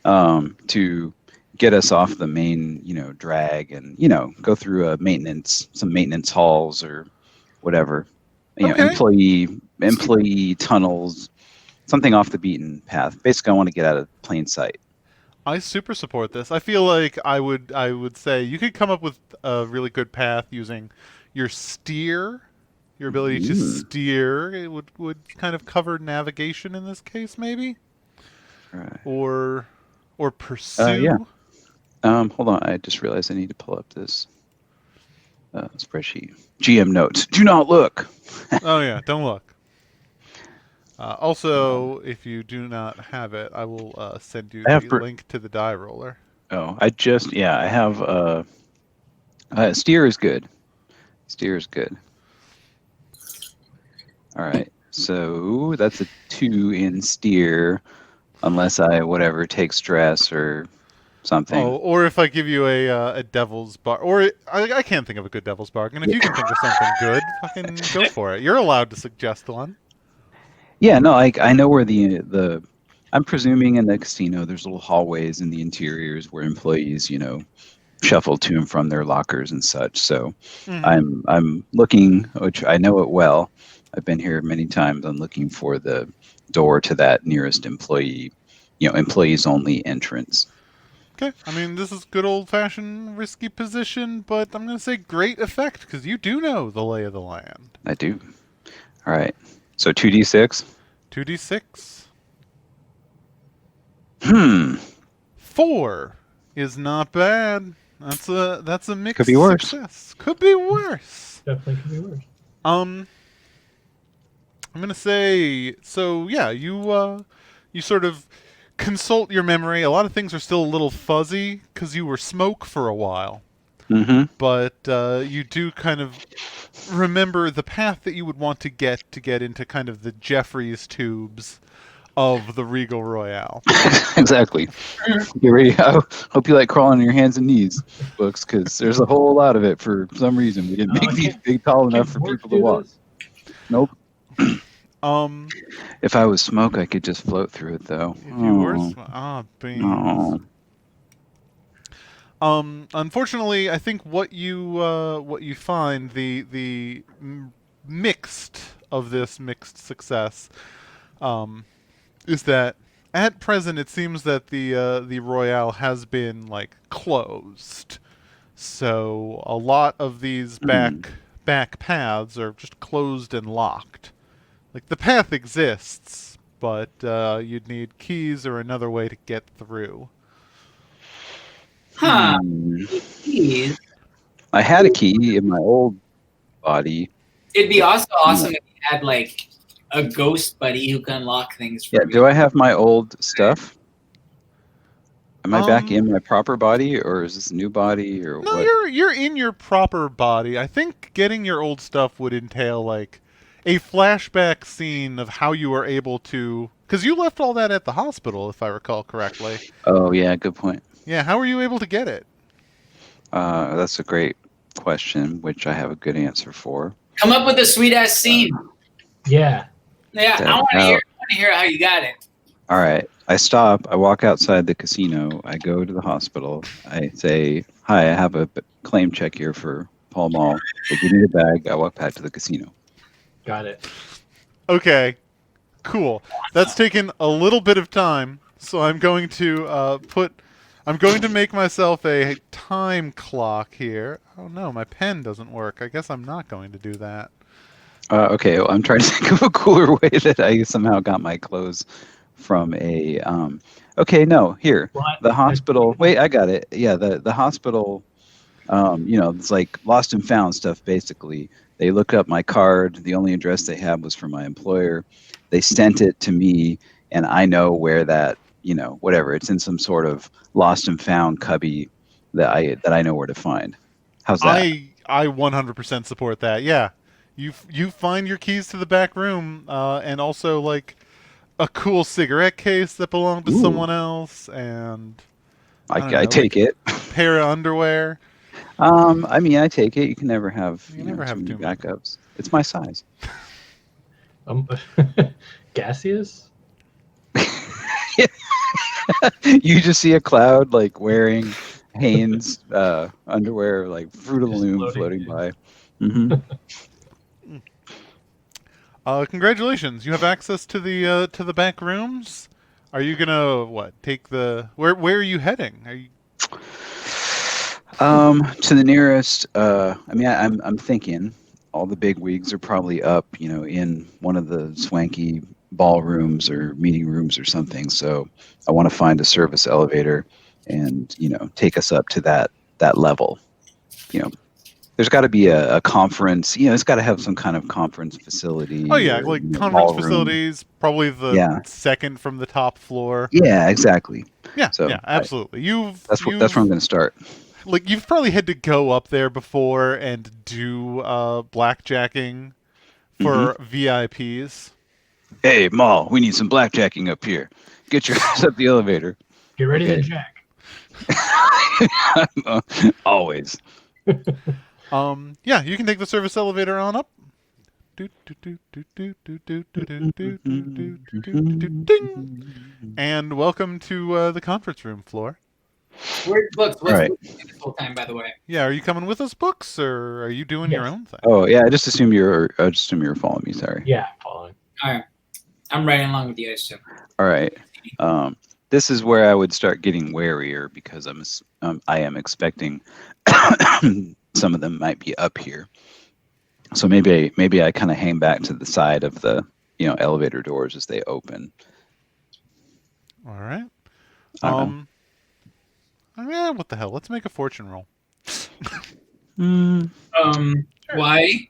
here. to get us off the main, drag and, go through some maintenance halls or whatever. Okay. Employee tunnels, something off the beaten path. Basically, I want to get out of plain sight. I super support this. I feel like I would say you could come up with a really good path using your steer, your ability to steer. It would kind of cover navigation in this case, maybe, Right. or pursue. Yeah. Hold on. I just realized I need to pull up this spreadsheet. GM notes. Do not look. Oh yeah, don't look. Also, if you do not have it, I will send you I have the link to the die roller. Oh, I have steer is good. Steer is good. All right. So that's a 2 in steer, unless I take stress or something. Oh, or if I give you a devil's bar, or I can't think of a good devil's bargain. If you can think of something good, fucking go for it. You're allowed to suggest one. Yeah, no, I know where the I'm presuming in the casino there's little hallways in the interiors where employees, shuffle to and from their lockers and such. So Mhm. I'm looking, which I know it well. I've been here many times. I'm looking for the door to that nearest employee, employees only entrance. Okay, I mean, this is good old-fashioned risky position, but I'm going to say great effect, because you do know the lay of the land. I do. All right. So 2d6. 2d6. Hmm. 4 is not bad. That's a mixed Could be worse. success. Could be worse. Definitely could be worse. I'm gonna say so. Yeah, you sort of consult your memory. A lot of things are still a little fuzzy because you were smoke for a while, Mm-hmm. but you do kind of remember the path that you would want to get into kind of the Jeffries tubes of the Regal Royale. Exactly. Get ready. I hope you like crawling on your hands and knees, books, because there's a whole lot of it for some reason. We didn't make these big tall enough for people to walk. Nope. Um, If I was smoke, I could just float through it, though. if you were beans. No. Unfortunately, I think what you find the mixed of this mixed success, is that at present it seems that the Royale has been like closed, so a lot of these back paths are just closed and locked. Like the path exists, but you'd need keys or another way to get through. Huh. Hmm. Keys. I had a key in my old body. It'd be also awesome if you had like a ghost buddy who can unlock things for Yeah. you. Do I have my old stuff? Am I back Um, in my proper body, or is this a new body, or No, what? you're in your proper body. I think getting your old stuff would entail like a flashback scene of how you were able to, because you left all that at the hospital, if I recall correctly. Oh, yeah. Good point. Yeah, how were you able to get it? That's a great question, which I have a good answer for. Come up with a sweet ass scene. Yeah. Yeah, I want to hear how you got it. All right. I stop. I walk outside the casino. I go to the hospital. I say, "Hi, I have a claim check here for Paul Mall." They give me the bag. I walk back to the casino. Got it. Okay, cool. That's taken a little bit of time, so I'm going to I'm going to make myself a time clock here. Oh no, my pen doesn't work. I guess I'm not going to do that. Okay. Well, I'm trying to think of a cooler way that I somehow got my clothes from a. Okay. No. Here. What? The hospital. Wait. I got it. Yeah. The hospital. It's like lost and found stuff, basically. They looked up my card. The only address they had was for my employer. They sent it to me, and I know where that, whatever. It's in some sort of lost and found cubby that I know where to find. How's that? I 100% support that. Yeah, you find your keys to the back room, and also like a cool cigarette case that belonged to Ooh. someone else, and I don't know, I take like it. pair of underwear. I mean, I take it. You can never have, You never have too many too many. backups. It's my size. Gaseous? You just see a cloud like wearing Hanes underwear, like Fruit of the Just Loom floating, floating yeah. by. Congratulations! You have access to the back rooms. Are you gonna take the where are you heading? Are you To the nearest. I mean, I'm thinking all the big wigs are probably up, in one of the swanky ballrooms or meeting rooms or something. So I want to find a service elevator and take us up to that level. There's got to be a conference. It's got to have some kind of conference facility. Oh yeah, or, like conference ballroom. facilities, probably the Yeah. second from the top floor. Yeah, exactly. Yeah, So yeah, absolutely. that's where I'm going to start. Like you've probably had to go up there before and do blackjacking for VIPs. Hey, Maul, we need some blackjacking up here. Get your ass up the elevator. Get ready to Okay. jack. Always. Yeah, you can take the service elevator on up. Ding! And welcome to the conference room floor. Where's books? What's Right. books this whole time, by the way? Yeah, are you coming with us, Books, or are you doing your Yes. own thing? Oh yeah, I just assumed you were following me. Sorry. Yeah, following. All right, I'm riding along with you guys too. All right. this is where I would start getting warier because I am expecting some of them might be up here. So maybe I kind of hang back to the side of the elevator doors as they open. All right. I don't Yeah, what the hell? Let's make a fortune roll. know. Why?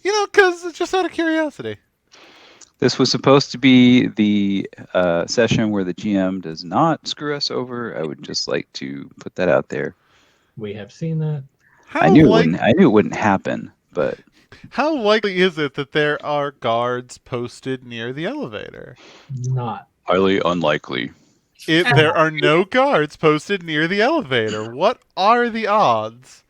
Because it's just out of curiosity. This was supposed to be the session where the GM does not screw us over. I would just like to put that out there. We have seen that. I knew it wouldn't happen, but How likely is it that there are guards posted near the elevator? Not. highly unlikely. There are no guards posted near the elevator. What are the odds?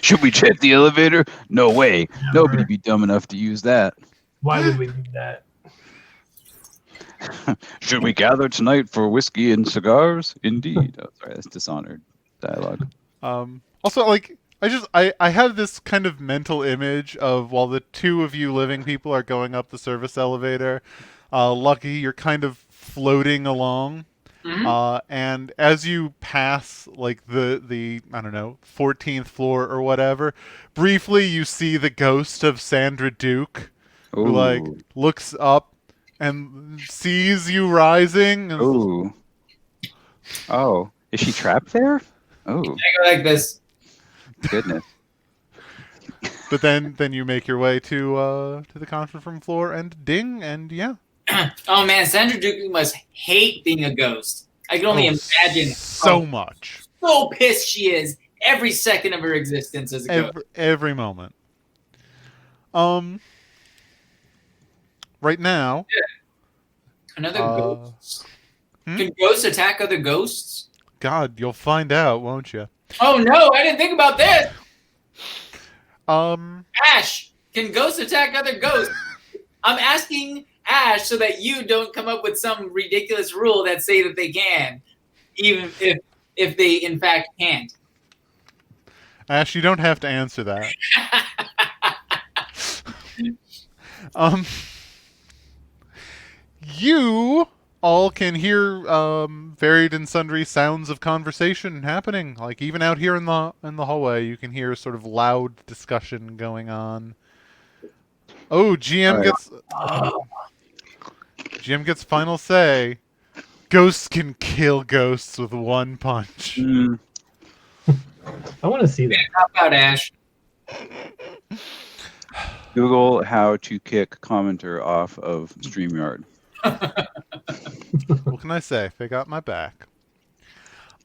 Should we check the elevator? No way. Never. Nobody'd be dumb enough to use that. Why would we do that? Should we gather tonight for whiskey and cigars? Indeed. Oh, sorry, that's dishonored dialogue. Also, like, I have this kind of mental image of while the two of you living people are going up the service elevator, Lucky, you're kind of floating along. And as you pass like the I don't know 14th floor or whatever, briefly you see the ghost of Sandra Duke, who like Ooh. looks up and sees you rising. And Ooh. Oh, is she trapped there? Oh, I go like this. goodness. But then you make your way to the conference room floor and ding, and yeah. Oh man, Sandra Duke must hate being a ghost. I can only imagine so how much. so pissed she is every second of her existence as a ghost. Every moment. Right now. Another ghost. Can ghosts attack other ghosts? God, you'll find out, won't you? Oh no, I didn't think about this. Um, Ash, can ghosts attack other ghosts? I'm asking Ash so that you don't come up with some ridiculous rule that say that they can, even if they in fact can't. Ash, you don't have to answer that. You all can hear varied and sundry sounds of conversation happening. Like even out here in the hallway, you can hear sort of loud discussion going on. Oh, GM gets final say. Ghosts can kill ghosts with one punch. I want to see that. How about Ash? Google how to kick commenter off of StreamYard. What can I say? They got my back.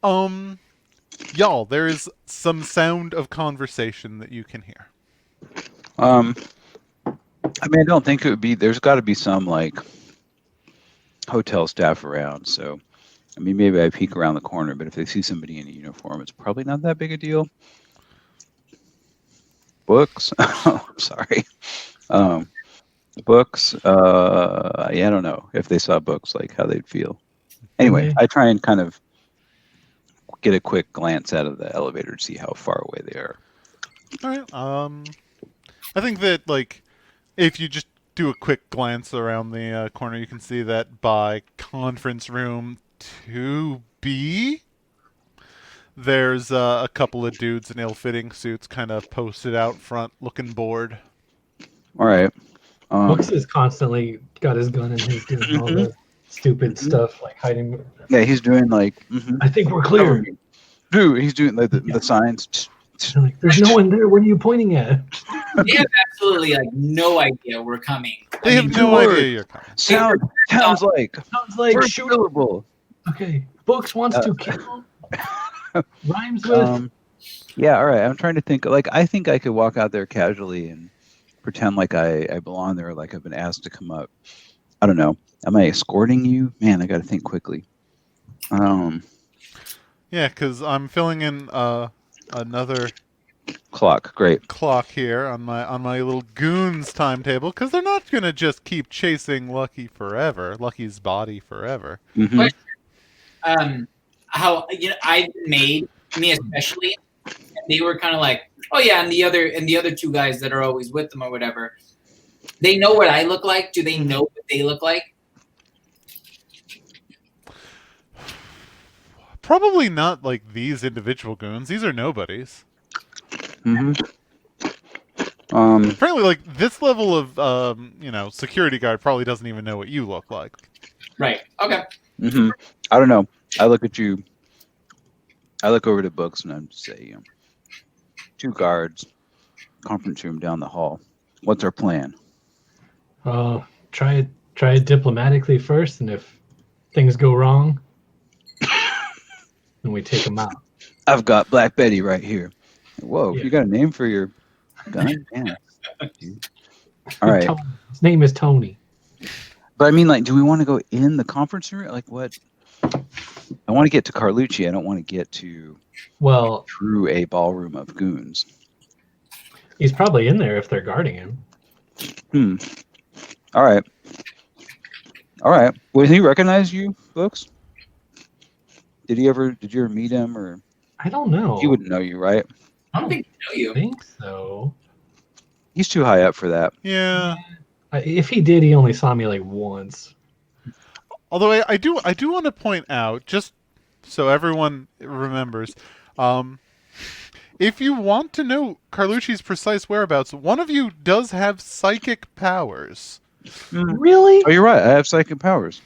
Y'all, there is some sound of conversation that you can hear. I mean, I don't think it would be. There's got to be some like hotel staff around. So, I mean, maybe I peek around the corner, but if they see somebody in a uniform, it's probably not that big a deal. Books. Oh, I'm sorry. Books. Yeah, I don't know if they saw books, like how they'd feel. Anyway, I try and kind of get a quick glance out of the elevator to see how far away they are. All right. I think that like if you just do a quick glance around the corner, you can see that by conference room 2B, there's a couple of dudes in ill-fitting suits kind of posted out front looking bored. All right. Books is constantly got his gun and he's doing all the stupid stuff like hiding. Yeah, he's doing like. I think we're clear. Dude, he's doing like the signs. Like, there's no one there. What are you pointing at? They have absolutely like no idea we're coming. They have no idea you're coming. Sounds like Shoot. shootable. Okay, Books wants to kill. Rhymes with. Yeah, all right. I'm trying to think. Like, I think I could walk out there casually and pretend like I belong there, like I've been asked to come up. I don't know. Am I escorting you? Man, I got to think quickly. Yeah, because I'm filling in another clock. Great. clock here on my little goons timetable because they're not gonna just keep chasing Lucky's body forever. Mm-hmm. How I made me especially, and they were kind of like, oh yeah, and the other two guys that are always with them or whatever, they know what I look like. Do they know what they look like? Probably not like these individual goons. These are nobodies. Mm-hmm. Apparently, like this level of security guard probably doesn't even know what you look like. Right. Okay. Mm-hmm. I don't know. I look at you. I look over to Books and I say, 2 guards, conference room down the hall. What's our plan? Try it diplomatically first, and if things go wrong, then we take them out. I've got Black Betty right here. Whoa, Yeah. you got a name for your gun? Yeah. All right. His name is Tony. But I mean, like, do we want to go in the conference room? Like, what? I want to get to Carlucci. I don't want to get to Well, through a ballroom of goons. he's probably in there if they're guarding him. All right. Will he recognize you, Books? Did you ever meet him, or I don't know. he wouldn't know you, right? I don't think I know I you. think so. He's too high up for that. Yeah. If he did, he only saw me like once. Although I do want to point out, just so everyone remembers, if you want to know Carlucci's precise whereabouts, one of you does have psychic powers. Really? Oh, you're right. I have psychic powers.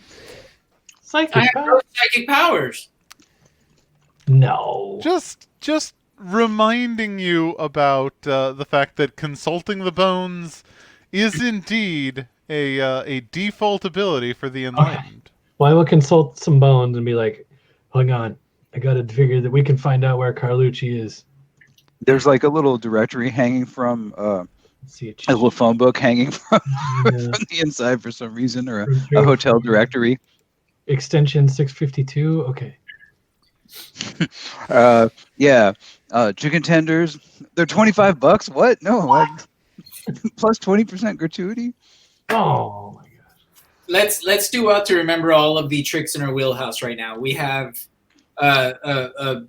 Psychic I have power? no psychic powers. No. Just reminding you about the fact that consulting the bones is indeed a default ability for the enlightened. Well, I will consult some bones and be like, hang on, I got to figure that we can find out where Carlucci is. There's like a little directory hanging from Let's see. a little phone book hanging from, Yeah. from the inside for some reason, or a hotel directory. Extension 652. Okay. Yeah. Chicken tenders. They're $25. What? No. What? Plus 20% gratuity. Oh my god. Let's do well to remember all of the tricks in our wheelhouse right now. We have a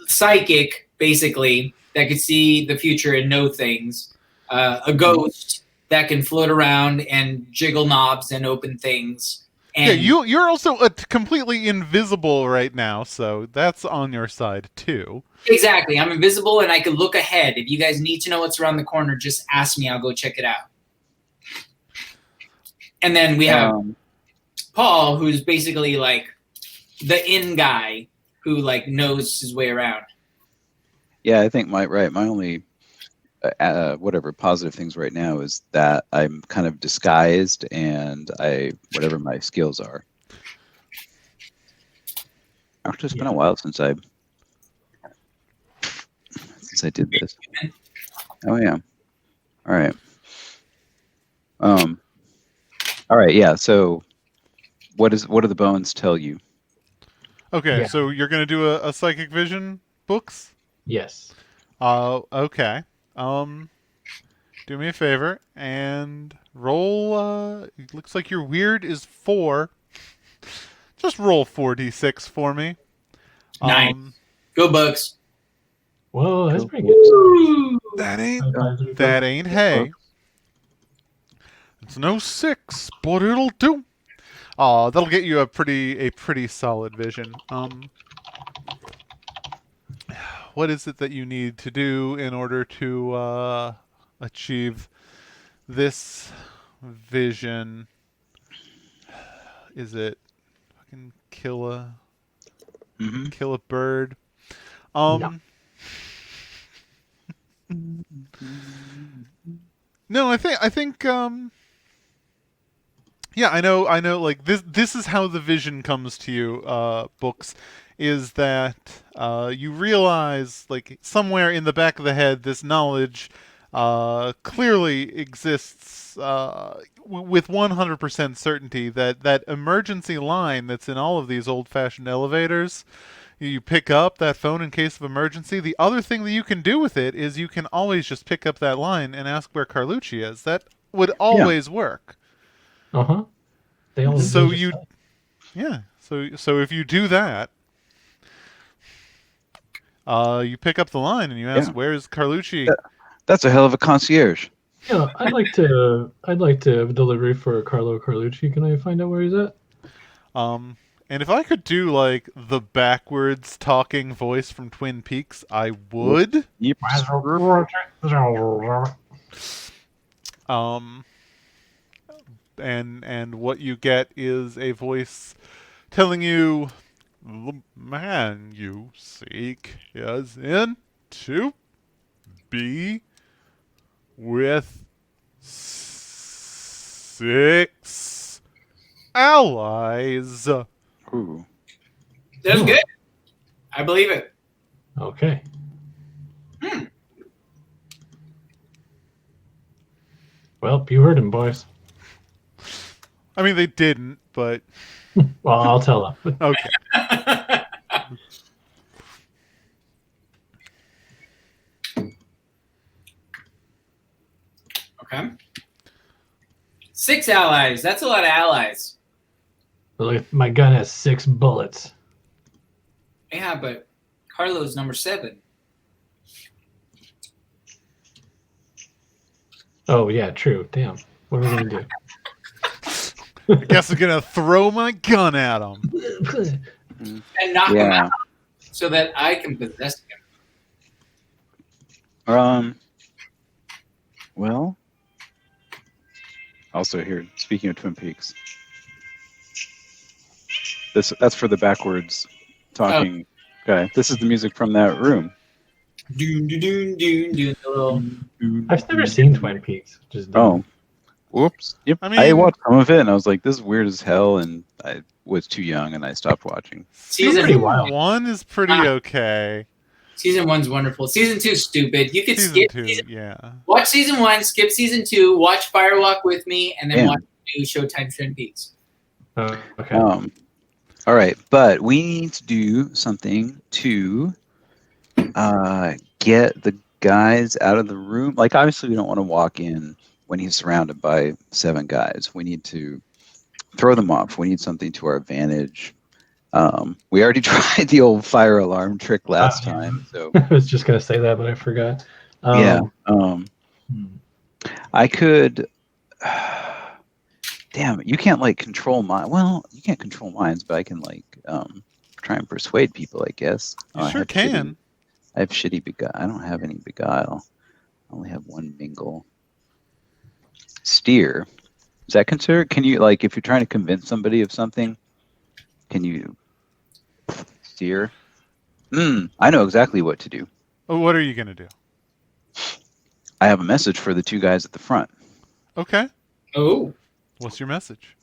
psychic, basically, that could see the future and know things. A ghost that can float around and jiggle knobs and open things. And You're also completely invisible right now, so that's on your side too. exactly, I'm invisible and I can look ahead. If you guys need to know what's around the corner, just ask me. I'll go check it out. And then we have Paul, who's basically like the in guy who like knows his way around. Yeah, I think my only whatever positive things right now is that I'm kind of disguised and whatever my skills are. Actually, it's been a while since I did this. Oh yeah. All right. All right. Yeah. So, what do the bones tell you? Okay, Yeah. so you're gonna do a psychic vision books. Yes. Okay. Do me a favor and roll. It looks like your weird is 4. Just roll 4d6 for me. Nice. Go Bucks. Whoa, that's pretty good. That ain't High five to the that ghost. ain't hay. It's no 6, but it'll do. That'll get you a pretty solid vision. What is it that you need to do in order to achieve this vision? Is it fucking kill a bird? No. No, I think yeah, I know like this is how the vision comes to you, books, is that you realize like somewhere in the back of the head this knowledge clearly exists with 100% certainty that emergency line that's in all of these old-fashioned elevators. You pick up that phone in case of emergency. The other thing that you can do with it is you can always just pick up that line and ask where Carlucci is. That would always work. Uh-huh. They all So they just you, said. yeah. So if you do that, you pick up the line and you ask, Yeah. "Where is Carlucci?" That's a hell of a concierge. Yeah, I'd like to have a delivery for Carlo Carlucci. Can I find out where he's at? And if I could do like the backwards talking voice from Twin Peaks, I would. Yep. Um, and what you get is a voice telling you, the man you seek is in to be with 6 allies. Ooh. That's good. I believe it. Okay. Well, you heard him, boys. I mean, they didn't, but Well, I'll tell them. okay. Okay. 6 allies. That's a lot of allies. Look, my gun has 6 bullets. Yeah, but Carlo's number 7. Oh, yeah, true. Damn. What are we going to I guess I'm gonna throw my gun at them. do? And knock him Yeah. out so that I can possess him. Well. Also here, speaking of Twin Peaks. That's for the backwards talking guy. This is the music from that room. Doon, doon, doon, doon, doon, the little. I've never seen Twin Peaks. Just Oh. Whoops. Yep. I I mean- watched some of it and I was like, this is weird as hell, and I was too young and I stopped watching. Season pretty wild. 1 is pretty okay. Season 1's wonderful. Season 2's stupid. You could Season skip 2, season. yeah. Watch season 1, skip season 2, watch Firewalk with me, and then Yeah. watch new Showtime Twin Peaks. Okay. All right, but we need to do something to get the guys out of the room. Like, obviously, we don't want to walk in when he's surrounded by 7 guys. We need to throw them off. We need something to our advantage. We already tried the old fire alarm trick last yeah. time, so I was just going to say that, but I forgot. yeah. Hmm. I could. Damn it! You can't like control mind. Well, you can't control minds, but I can like try and persuade people. I guess. You I sure have can. I have shitty beguile. I don't have any beguile. I only have 1 mingle. Steer. Is that considered? Can you like if you're trying to convince somebody of something? Can you steer? I know exactly what to do. Oh, what are you gonna do? I have a message for the 2 guys at the front. Okay. Oh. What's your message?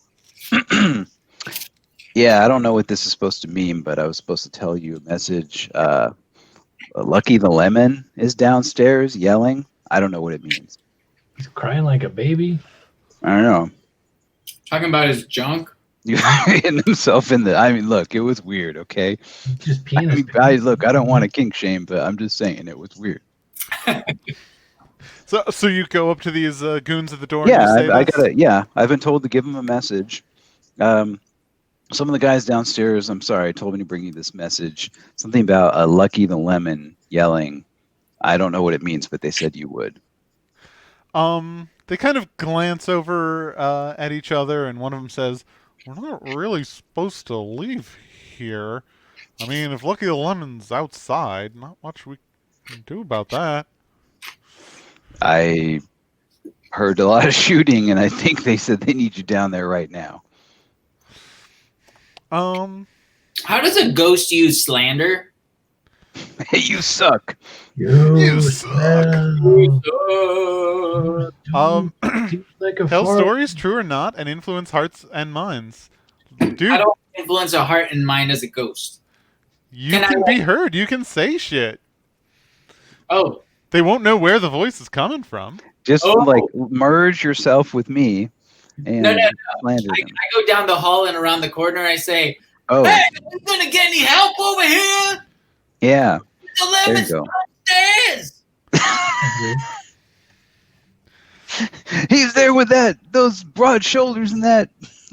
Yeah, I don't know what this is supposed to mean, but I was supposed to tell you a message. Lucky the Lemon is downstairs yelling. I don't know what it means. He's crying like a baby. I don't know. Talking about his junk. He's hitting himself in the. I mean, look, it was weird. Okay. He's just I peeing his mean, guys, look, I don't want to kink shame, but I'm just saying it was weird. So you go up to these goons at the door. And you Yeah, say I this? gotta. Yeah, I've been told to give him a message. Some of the guys downstairs. I'm sorry, told me to bring you this message. Something about Lucky the Lemon yelling. I don't know what it means, but they said you would. They kind of glance over at each other, and one of them says, "We're not really supposed to leave here. I mean, if Lucky the Lemon's outside, not much we can do about that." I heard a lot of shooting, and I think they said they need you down there right now. How does a ghost use slander? Hey, you suck. You suck. Like a Tell fart. stories, true or not, and influence hearts and minds. Dude, I don't influence a heart and mind as a ghost. you Can I, can be heard. You can say shit. Oh, They won't know where the voice is coming from. Just Oh. like merge yourself with me and No, no, slander I them. go down the hall and around the corner. I say, Oh, "Hey, you gonna get any help over here? yeah. The There lemon's you go. upstairs." He's there with those broad shoulders and that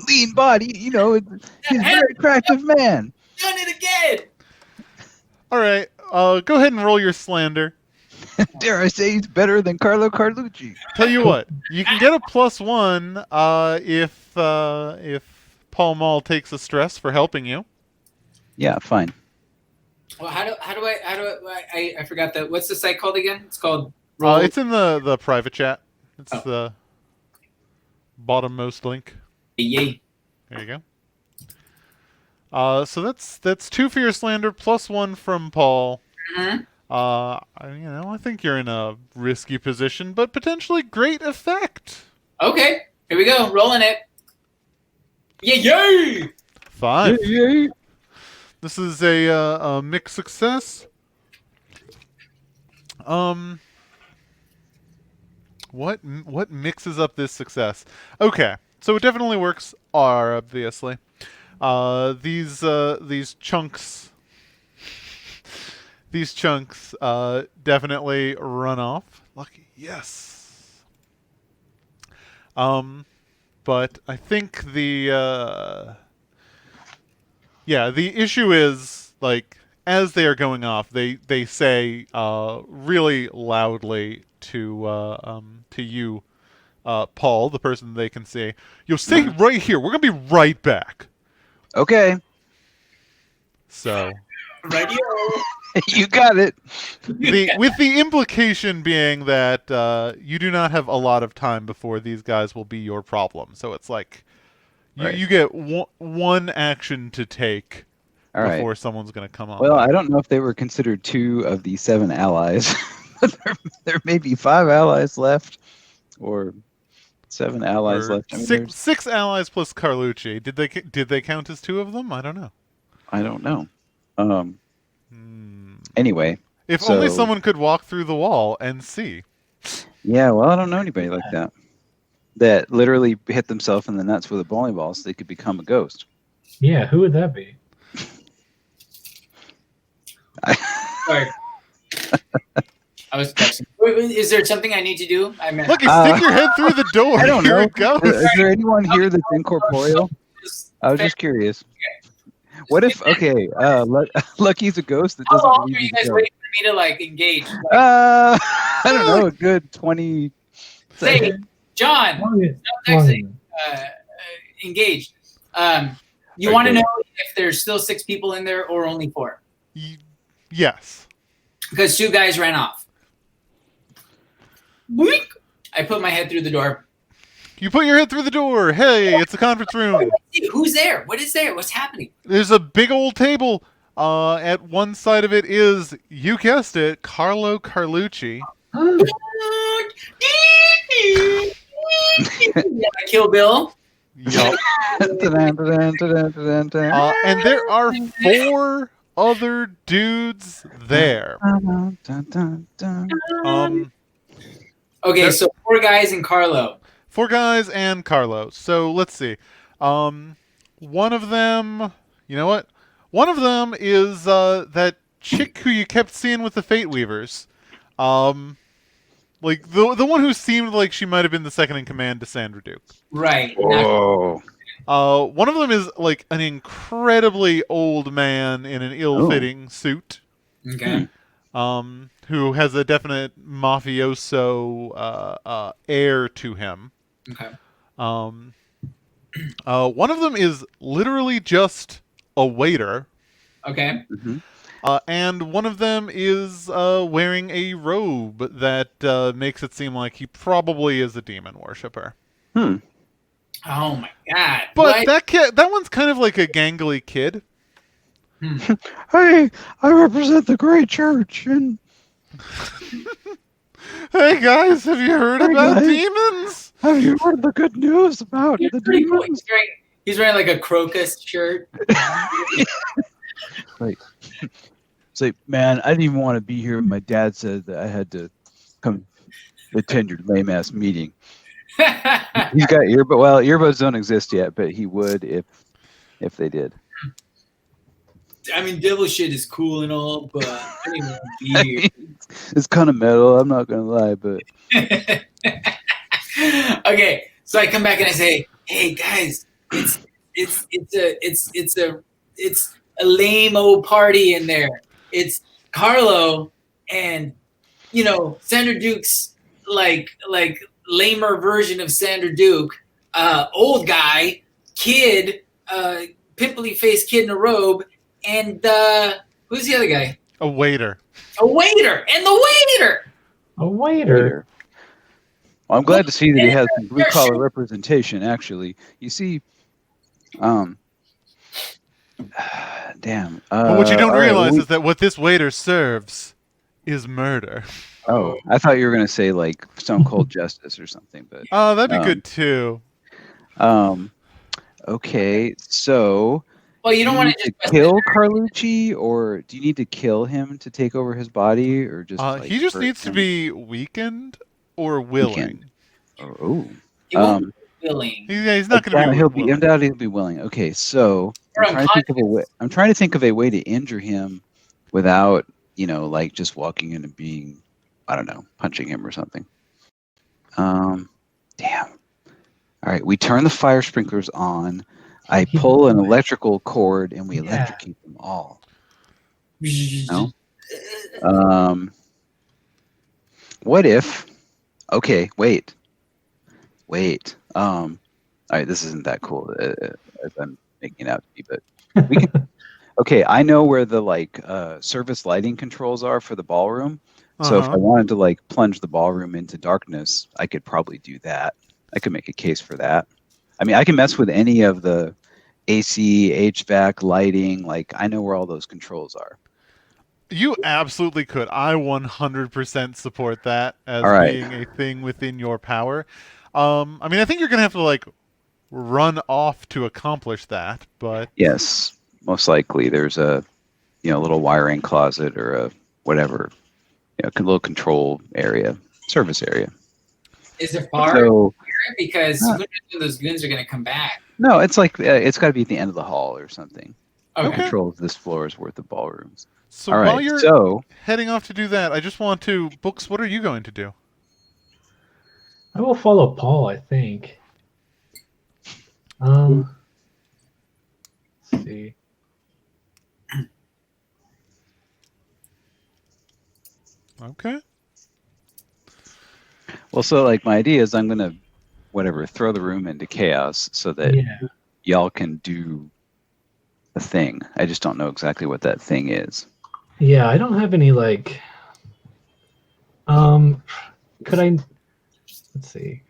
lean body. You know, he's a very attractive man. Done it again. All right, go ahead and roll your slander. Dare I say he's better than Carlo Carlucci? Tell you what, you can get a +1 if Paul Mall takes a stress for helping you. Yeah, fine. Well, how do I forgot that. What's the site called again? It's called Roll. It's in the private chat. It's Oh. the bottommost link. Yay. There you go. So that's 2 for your slander plus 1 from Paul. Mhm. I think you're in a risky position, but potentially great effect. Okay, here we go. Rolling it. Yay! 5. Yay. This is a mixed success. What mixes up this success? Okay, so it definitely works. Obviously, these chunks. These chunks definitely run off. Lucky, yes. But I think the issue is like as they are going off, they say really loudly to you, Paul, the person they can see. You'll stay right here. We're gonna be right back. Okay. So. Radio. You got it. With the implication being that you do not have a lot of time before these guys will be your problem. So it's like Right. you get one action to take All right. before someone's going to come on. Well, I don't know if they were considered 2 of the 7 allies. there may be 5 allies left, or 7 allies Or left. I mean, six allies plus Carlucci. Did they count as 2 of them? I don't know. I don't know. Anyway. If only someone could walk through the wall and see. Yeah, well, I don't know anybody like that. That literally hit themselves in the nuts with a bowling ball so they could become a ghost. Yeah, who would that be? Sorry. I was texting. Wait, is there something I need to do? I meant. Look, you stick your head through the door. I don't Here know. it goes. Is there anyone here that's incorporeal? I was just curious. What if, okay, Lucky's a ghost that How doesn't long believe are you he's a guys ghost. waiting for me to like engage? Like, I don't know, a good 20 say, seconds. John, Long- no texting. Engaged. You want to Okay. know if there's still 6 people in there or only 4? Yes. Because 2 guys ran off. Boink! I put my head through the door. You put your head through the door. Hey, it's a conference room. Who's there? What is there? What's happening? There's a big old table. At one side of it is, you guessed it, Carlo Carlucci. Kill Bill. Yup. Dun-dun-dun-dun-dun-dun-dun. And there are 4 other dudes there. Dun-dun-dun-dun. Okay, so 4 guys and Carlo. 4 guys and Carlo. So let's see. One of them, you know what? One of them is that chick who you kept seeing with the Fate Weavers. Like the one who seemed like she might have been the second in command to Sandra Duke. Right. Whoa. One of them is like an incredibly old man in an ill-fitting suit. Okay. Who has a definite mafioso air to him. Okay. One of them is literally just a waiter. Okay. Mhm. And one of them is wearing a robe that makes it seem like he probably is a demon worshiper. Hmm. Oh my God. But that one's kind of like a gangly kid. Hey, I represent the great church, and Hey guys, have you heard Hey, about guys. demons? have you heard the good news about He's the pretty cool. demons? He's wearing like a crocus shirt. It's like, man, I didn't even want to be here. My dad said that I had to come attend your lame ass meeting. He's got earbuds. Well, earbuds don't exist yet, but he would if they did. I mean, devil shit is cool and all, but I didn't want to be here. It's kind of metal. I'm not gonna lie, but Okay, so I come back and I say, "Hey guys, it's a lame old party in there. It's Carlo and Sandra Duke's like lamer version of Sandra Duke, old guy, kid, pimply faced kid in a robe, and who's the other guy? A waiter. A waiter, and the waiter. A waiter. Well, I'm glad to see that he has some blue collar representation. Actually, you see, damn. But what you don't all right, realize well, is that what this waiter serves is murder. Oh, I thought you were gonna say like Stone Cold Justice or something, but Oh, that'd be good too. okay, so Well, you don't want to to kill Carlucci, or do you need to kill him to take over his body, or just like He just hurt needs to him? be weakened or willing. Weakened. Oh, He won't be willing. He's not going to be willing. undoubtedly he'll be willing. Okay, so Or I'm trying to think of a way to injure him without, like just walking in and being, I don't know, punching him or something. Damn. All right, we turn the fire sprinklers on. I pull an electrical cord and we electrocute them all. No? What if? Okay, wait. All right, this isn't that cool as I'm making it out to be, but we can. Okay, I know where the service lighting controls are for the ballroom. So if I wanted to plunge the ballroom into darkness, I could probably do that. I could make a case for that. I mean, I can mess with any of the AC, HVAC, lighting. I know where all those controls are. You absolutely could. I 100% support that as being a thing within your power. I mean, I think you're gonna have to run off to accomplish that, but yes, most likely there's a little wiring closet or a whatever, a little control area, service area. Is there far? So, because who knows when those goons are going to come back? No, it's it's got to be at the end of the hall or something. Okay. Controls this floor's worth of ballrooms. So all while right, you're heading off to do that, I just want to Books. What are you going to do? I will follow Paul, I think. Let's see. Okay. Well, so my idea is I'm gonna throw the room into chaos so that y'all can do a thing. I just don't know exactly what that thing is. Yeah, I don't have any could I let's see.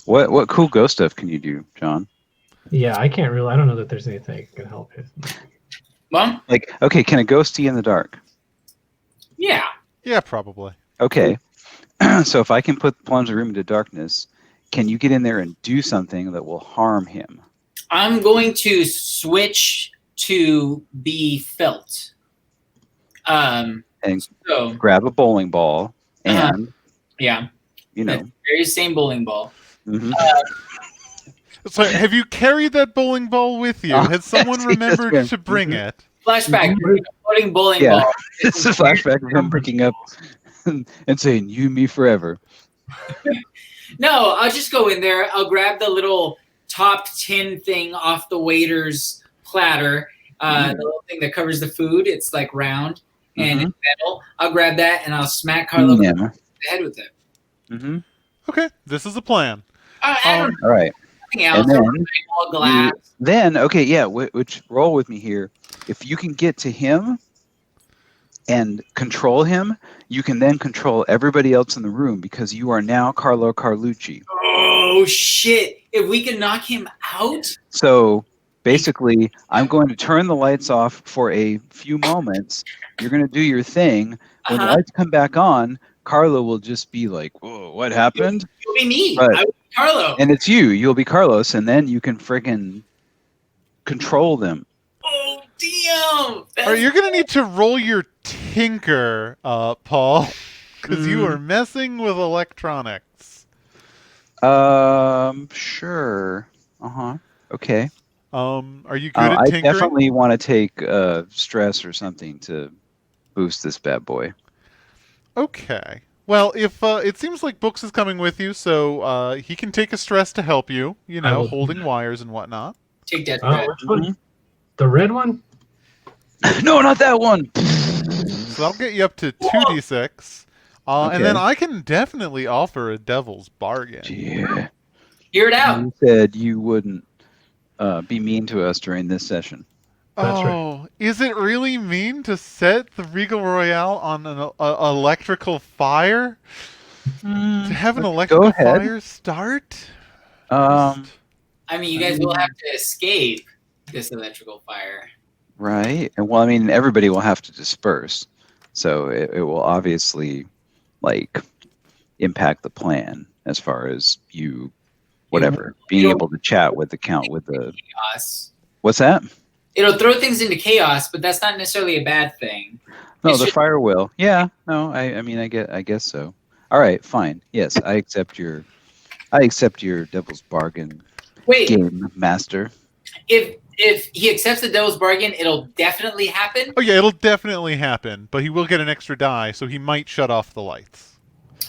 What cool ghost stuff can you do, John? Yeah, I don't know that there's anything that can help it. Well, okay, can a ghost see in the dark? Yeah. Yeah, probably. Okay. So if I can plunge the room into darkness, can you get in there and do something that will harm him? I'm going to switch to be felt. And so grab a bowling ball and very same bowling ball. Mm-hmm. So have you carried that bowling ball with you? Has someone remembered to bring it? Flashback, floating bowling ball. It's a flashback of him picking up and saying, "You, me, forever." No, I'll just go in there. I'll grab the little top tin thing off the waiter's platter, the little thing that covers the food. It's round and it's metal. I'll grab that and I'll smack Carlo in the head with it. Mm-hmm. Okay, this is a plan. I don't know. All right. Else, and then which roll with me here. If you can get to him and control him, you can then control everybody else in the room because you are now Carlo Carlucci. Oh shit! If we can knock him out. So basically, I'm going to turn the lights off for a few moments. You're going to do your thing. When the lights come back on, Carlo will just be like, "Whoa, what happened?" You'll be me. But, I will be Carlo. And it's you. You'll be Carlos, and then you can friggin' control them. Oh damn! All right, you're gonna need to roll your tinker, Paul, because you are messing with electronics. Sure. Okay. Are you good at tinkering? I definitely want to take stress or something to boost this bad boy. Okay. Well, if it seems like Books is coming with you, so he can take a stress to help you. Holding wires and whatnot. Take that. Which one? The red one? No, not that one. So that'll get you up to 2d6. And then I can definitely offer a devil's bargain. Yeah. Hear it out. You said you wouldn't be mean to us during this session. That's right. Oh, is it really mean to set the Regal Royale on an electrical fire? To have an Go electrical ahead. fire start? Um, I mean, you guys will have to escape this electrical fire. right. And well, I mean, everybody will have to disperse, so it will obviously like impact the plan as far as you, whatever, being able to chat with the count with the. Chaos. What's that? It'll throw things into chaos, but that's not necessarily a bad thing. No, It's the just- fire will. Yeah. No, I mean, I guess so. All right, fine. Yes, I accept your devil's bargain, Wait, game master. if he accepts the devil's bargain, it'll definitely happen. Oh yeah, it'll definitely happen, but he will get an extra die, so he might shut off the lights.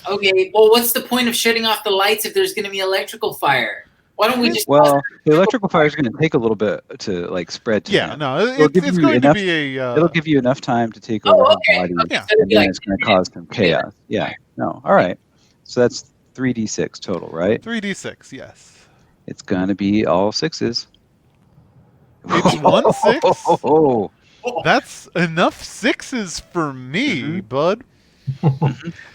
Okay, well, what's the point of shutting off the lights if there's going to be electrical fire? Why don't we just? Well, the electrical fire is going to take a little bit to like spread to Yeah, him. no, It'll give it's you going enough- to be a. It'll give you enough time to take Oh, over okay, his body, okay. Yeah. So it'll and be then like it's going to cause some chaos. Yeah. No. All right. So that's 3d6 total, right? 3d6, yes. It's going to be all sixes. It's 1 6? Oh, That's enough sixes for me, bud.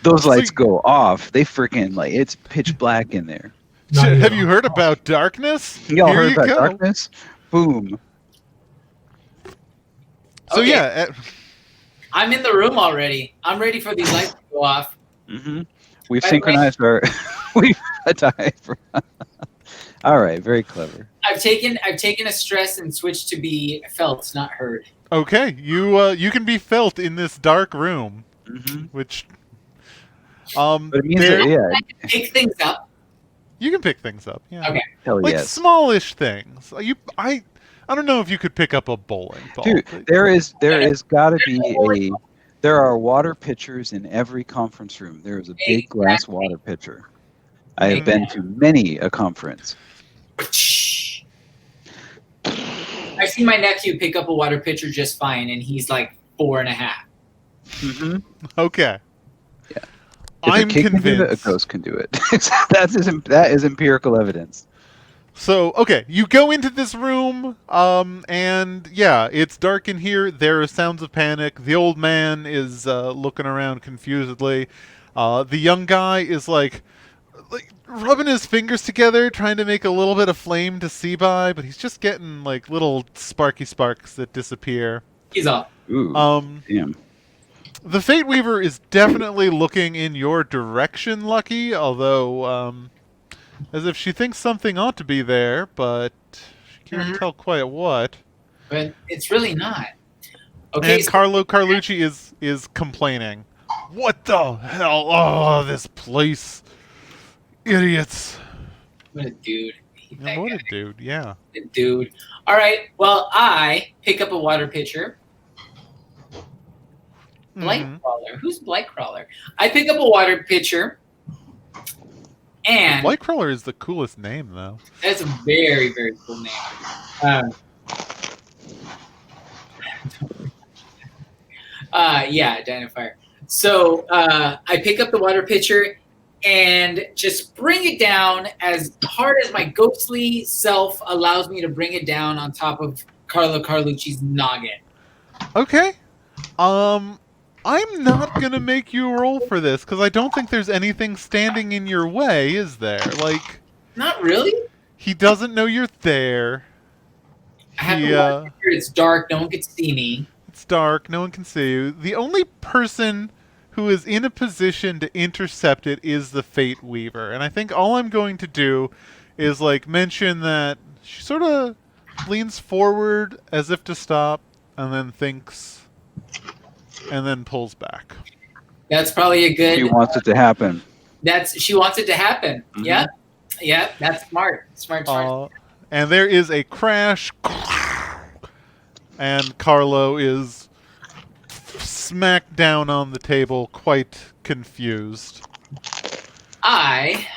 those So lights you- go off. They freaking like it's pitch black in there. Not Have even you on. heard about darkness? Y'all Here heard you about go. darkness? Boom. So Okay. yeah, I'm in the room already. I'm ready for these lights to go off. Mm-hmm. We've By the way- synchronized our. We've died. All right. Very clever. I've taken a stress and switched to be felt, not heard. okay, you can be felt in this dark room, Mm-hmm. which But it means there- that, yeah. I can pick things up. you can pick things up. Yeah, Okay. Hell like yes. smallish things. I don't know if you could pick up a bowling ball. Dude, but- there is got to be a. There are water pitchers in every conference room. There is a big glass Exactly. water pitcher. I have been to many a conference. I see my nephew pick up a water pitcher just fine, and he's like 4.5. Mm-hmm. Okay. Yeah. If I'm a kid can do it, a convinced. ghost can do it. that is empirical evidence. So, okay, you go into this room, and yeah, it's dark in here. There are sounds of panic. The old man is looking around confusedly. The young guy is like rubbing his fingers together, trying to make a little bit of flame to see by, but he's just getting like little sparky sparks that disappear. He's off. Ooh, damn. The Fate Weaver is definitely looking in your direction, Lucky, although, as if she thinks something ought to be there, but she can't tell quite what. But it's really not. Okay, And Carlo Carlucci is complaining. What the hell? Oh, this place. Idiots. what a dude. Yeah, what a dude, yeah. Dude. All right. Well, I pick up a water pitcher. Mhm. Blightcrawler. Who's Blightcrawler? I pick up a water pitcher, and Lightcrawler is the coolest name, though. that's a very, very cool name. Yeah, Identifier. So I pick up the water pitcher and just bring it down as hard as my ghostly self allows me to bring it down on top of Carlo Carlucci's noggin. Okay. I'm not gonna make you roll for this, because I don't think there's anything standing in your way, is there? Like, Not really. he doesn't know you're there. I have He, the water pitcher. It's dark. No one can see me. It's dark, no one can see you. The only person who is in a position to intercept it is the Fate Weaver. And I think all I'm going to do is, like, mention that she sort of leans forward as if to stop, and then thinks, and then pulls back. That's probably a good. She wants it to happen. She wants it to happen. Mhm. Yeah, yeah. That's smart. Smart. And there is a crash, and Carlo is smacked down on the table, quite confused. I,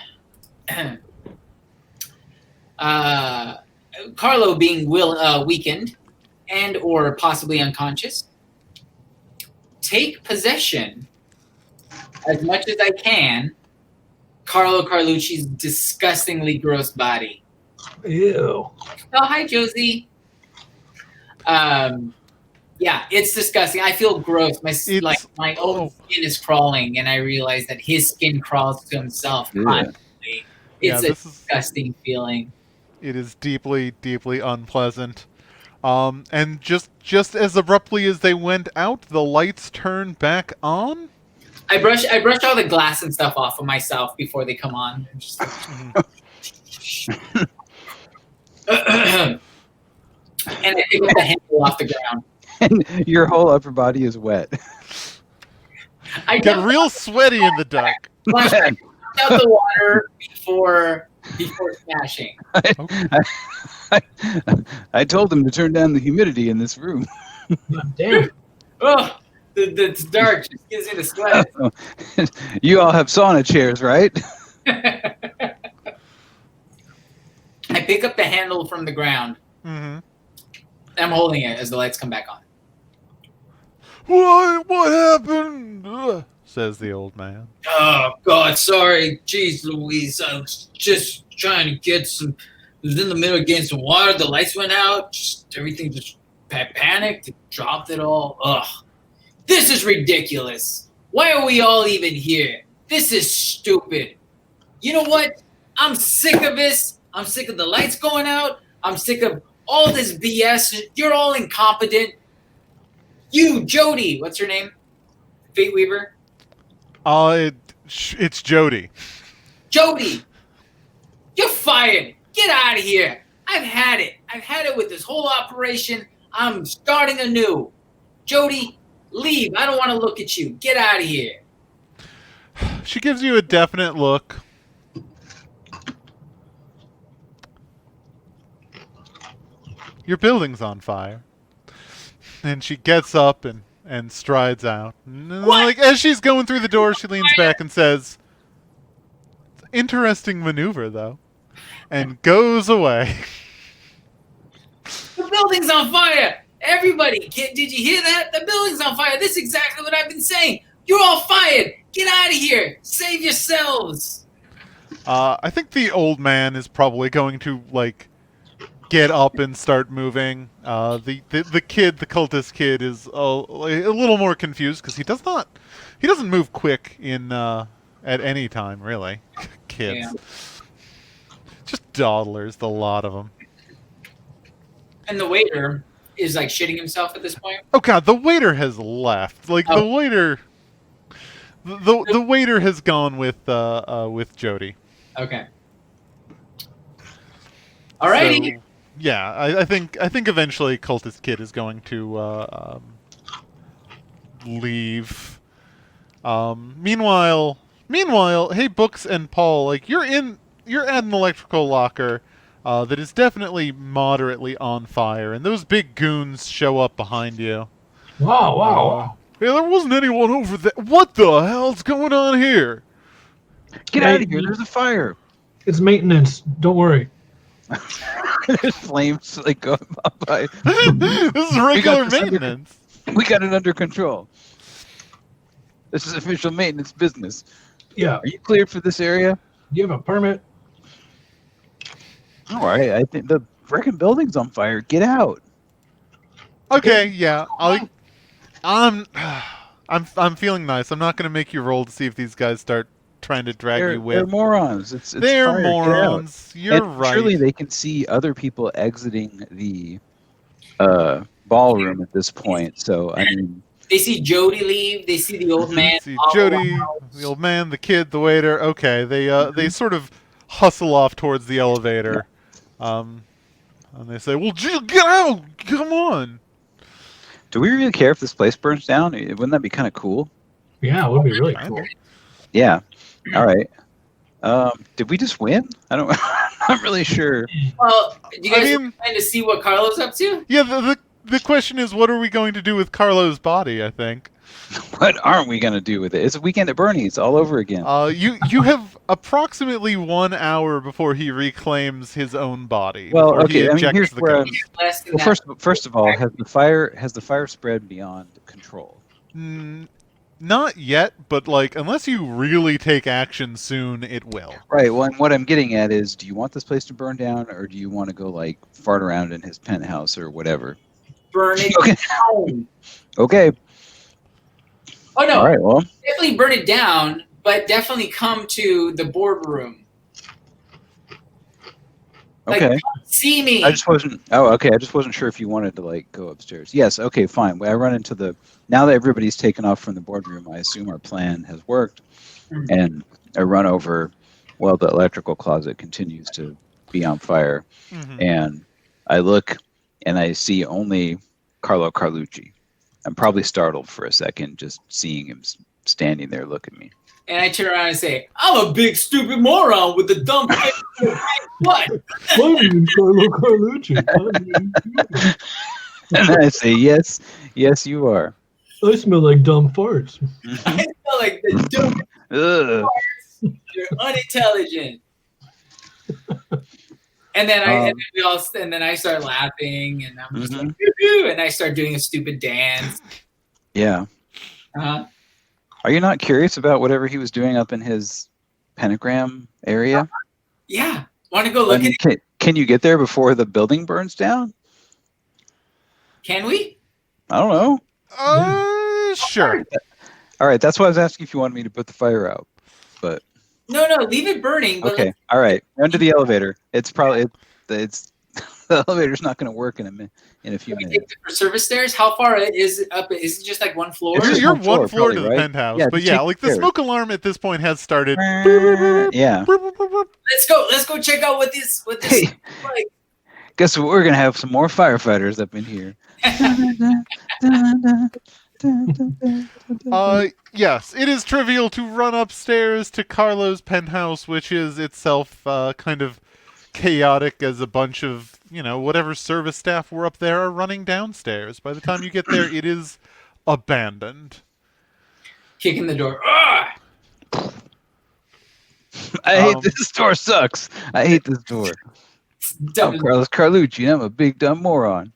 Carlo being weakened and or possibly unconscious, take possession as much as I can Carlo Carlucci's disgustingly gross body. Ew. Oh, hi, Josie. Yeah, it's disgusting. I feel gross. My own skin is crawling, and I realize that his skin crawls to himself constantly. It's a disgusting feeling. It is deeply, deeply unpleasant. And just as abruptly as they went out, the lights turn back on. I brush all the glass and stuff off of myself before they come on. Just and I pick up the handle off the ground. And your whole upper body is wet. I get real sweaty in the dark. Flush out the water before smashing. I told them to turn down the humidity in this room. Damn. Oh, it's dark. Just gives me the sweat. You all have sauna chairs, right? I pick up the handle from the ground. Mm-hmm. I'm holding it as the lights come back on. What happened? Says the old man. Oh, God, sorry. Jeez Louise, I was just trying to get some... I was in the middle of getting some water. The lights went out. Everything just panicked. It dropped it all. Ugh. This is ridiculous. Why are we all even here? This is stupid. You know what? I'm sick of this. I'm sick of the lights going out. I'm sick of all this BS. You're all incompetent. You, Jody. What's her name? Fate Weaver? It's Jody. Jody! You're fired. Get out of here. I've had it. I've had it with this whole operation. I'm starting anew. Jody, leave. I don't want to look at you. Get out of here. She gives you a definite look. Your building's on fire. And she gets up and strides out. And like as she's going through the door, she leans back and says, "Interesting maneuver, though," and goes away. The building's on fire. Everybody, did you hear that? The building's on fire. This is exactly what I've been saying. You're all fired. Get out of here. Save yourselves. I think the old man is probably going to like get up and start moving. The kid, the cultist kid, is a little more confused because he doesn't move quick in at any time really. Kids, Yeah. just dawdlers, the lot of them. And the waiter is like shitting himself at this point. Oh god, the waiter has left. Like the waiter, the waiter has gone with Jody. Okay. Alrighty. So, yeah, I think eventually Cultist Kid is going to leave. Meanwhile, hey Books and Paul, like you're at an electrical locker that is definitely moderately on fire, and those big goons show up behind you. Wow. Yeah, there wasn't anyone over there. What the hell's going on here? Get out of here! There's a fire. It's maintenance. Don't worry. There's flames like going by. This is regular maintenance. We got it under control. This is official maintenance business. Yeah. Are you cleared for this area? You have a permit? All right. I think the freaking building's on fire. Get out. Okay, yeah. I'm feeling nice. I'm not going to make you roll to see if these guys start trying to drag you with. They're morons. They're fire. morons. You're and right. Surely they can see other people exiting the ballroom at this point. So I mean, They see Jody leave. They see the old man. See Jody, the old man, the kid, the waiter. Okay, they sort of hustle off towards the elevator, and they say, "Well, get out! Come on!" do we really care if this place burns down? Wouldn't that be kind of cool? Yeah, it would be really cool. Yeah. All right. Did we just win? I don't. I'm not really sure. Well, do you guys I mean, trying to see what Carlo's up to? Yeah, the question is, what are we going to do with Carlo's body? I think. What aren't we gonna do with it? It's a weekend at Bernie's all over again. You have approximately 1 hour before he reclaims his own body. Well, before okay, he I mean, ejects here's the where ghost. Less than Well, that. first of all, has the fire spread beyond control? Not yet, but like unless you really take action soon, it will. Right. Well, and what I'm getting at is, do you want this place to burn down, or do you want to go like fart around in his penthouse or whatever? Burn it Okay. down. Okay. Oh no, All right. Well, definitely burn it down, but definitely come to the boardroom. Like, okay. see me. I just wasn't. Oh, okay. I just wasn't sure if you wanted to like go upstairs. Yes. Okay. Fine. I run into the. Now that everybody's taken off from the boardroom, I assume our plan has worked, and I run over. Well, the electrical closet continues to be on fire, Mhm. and I look, and I see only Carlo Carlucci. I'm probably startled for a second just seeing him standing there looking at me. And I turn around and say, I'm a big stupid moron with a dumb face. What? My name is Carlo Carlucci. And I say, yes, you are. I smell like dumb farts. I feel like the dumb Ugh. you're unintelligent. And then and then I start laughing, and I'm just like, "Woo-hoo," and I start doing a stupid dance. Yeah. Uh-huh. Are you not curious about whatever he was doing up in his pentagram area? Yeah, want to go look at it? Can you get there before the building burns down? Can we? I don't know. Sure. All right, that's why I was asking if you wanted me to put the fire out. But No, leave it burning. But okay, all right. Run to the elevator. It's probably it's the elevator's not going to work in a few Take minutes. it for service stairs. How far is it up? Is it just like one floor? It's just You're one floor, one floor to probably, the right? penthouse, Yeah, but just yeah, take like the the stairs. smoke alarm at this point has started. Yeah. Let's go check out what this. Hey, like. guess what? We're going to have some more firefighters up in here. Yes, it is trivial to run upstairs to Carlo's penthouse, which is itself kind of chaotic as a bunch of, whatever service staff were up there are running downstairs. By the time you get there, it is abandoned. Kicking the door. Ah! I hate this door. Sucks. I hate this door. I'm Carlos Carlucci. I'm a big dumb moron.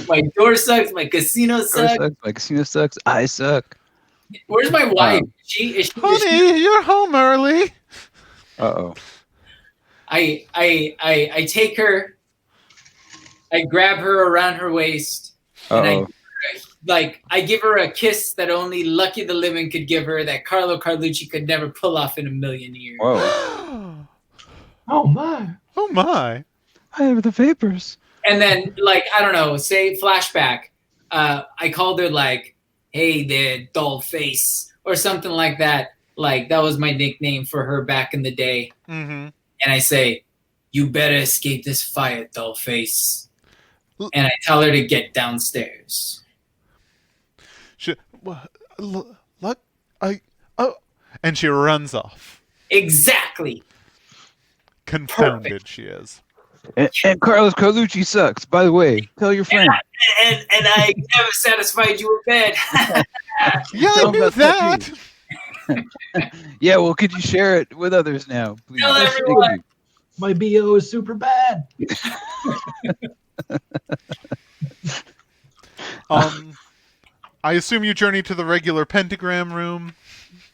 My door sucks. My casino sucks. My casino sucks. I suck. Where's my wife? Is she Honey, you're home early. Uh-oh. I take her. I grab her around her waist, and I give her a kiss that only Lucky the Living could give her, that Carlo Carlucci could never pull off in a million years. Whoa. Oh my. Oh my. I have the vapors. And then, I don't know, say flashback. I called her like, "Hey there, doll face," or something like that. Like, that was my nickname for her back in the day. Mm-hmm. And I say, "You better escape this fire, doll face." And I tell her to get downstairs. And she runs off. Exactly. Confounded Perfect. she is. And Carlos Carlucci sucks. By the way, tell your friend. And I never satisfied you with bed. Yeah, I knew that. Yeah, well, could you share it with others now, please? Tell everyone. My BO is super bad. I assume you journey to the regular pentagram room.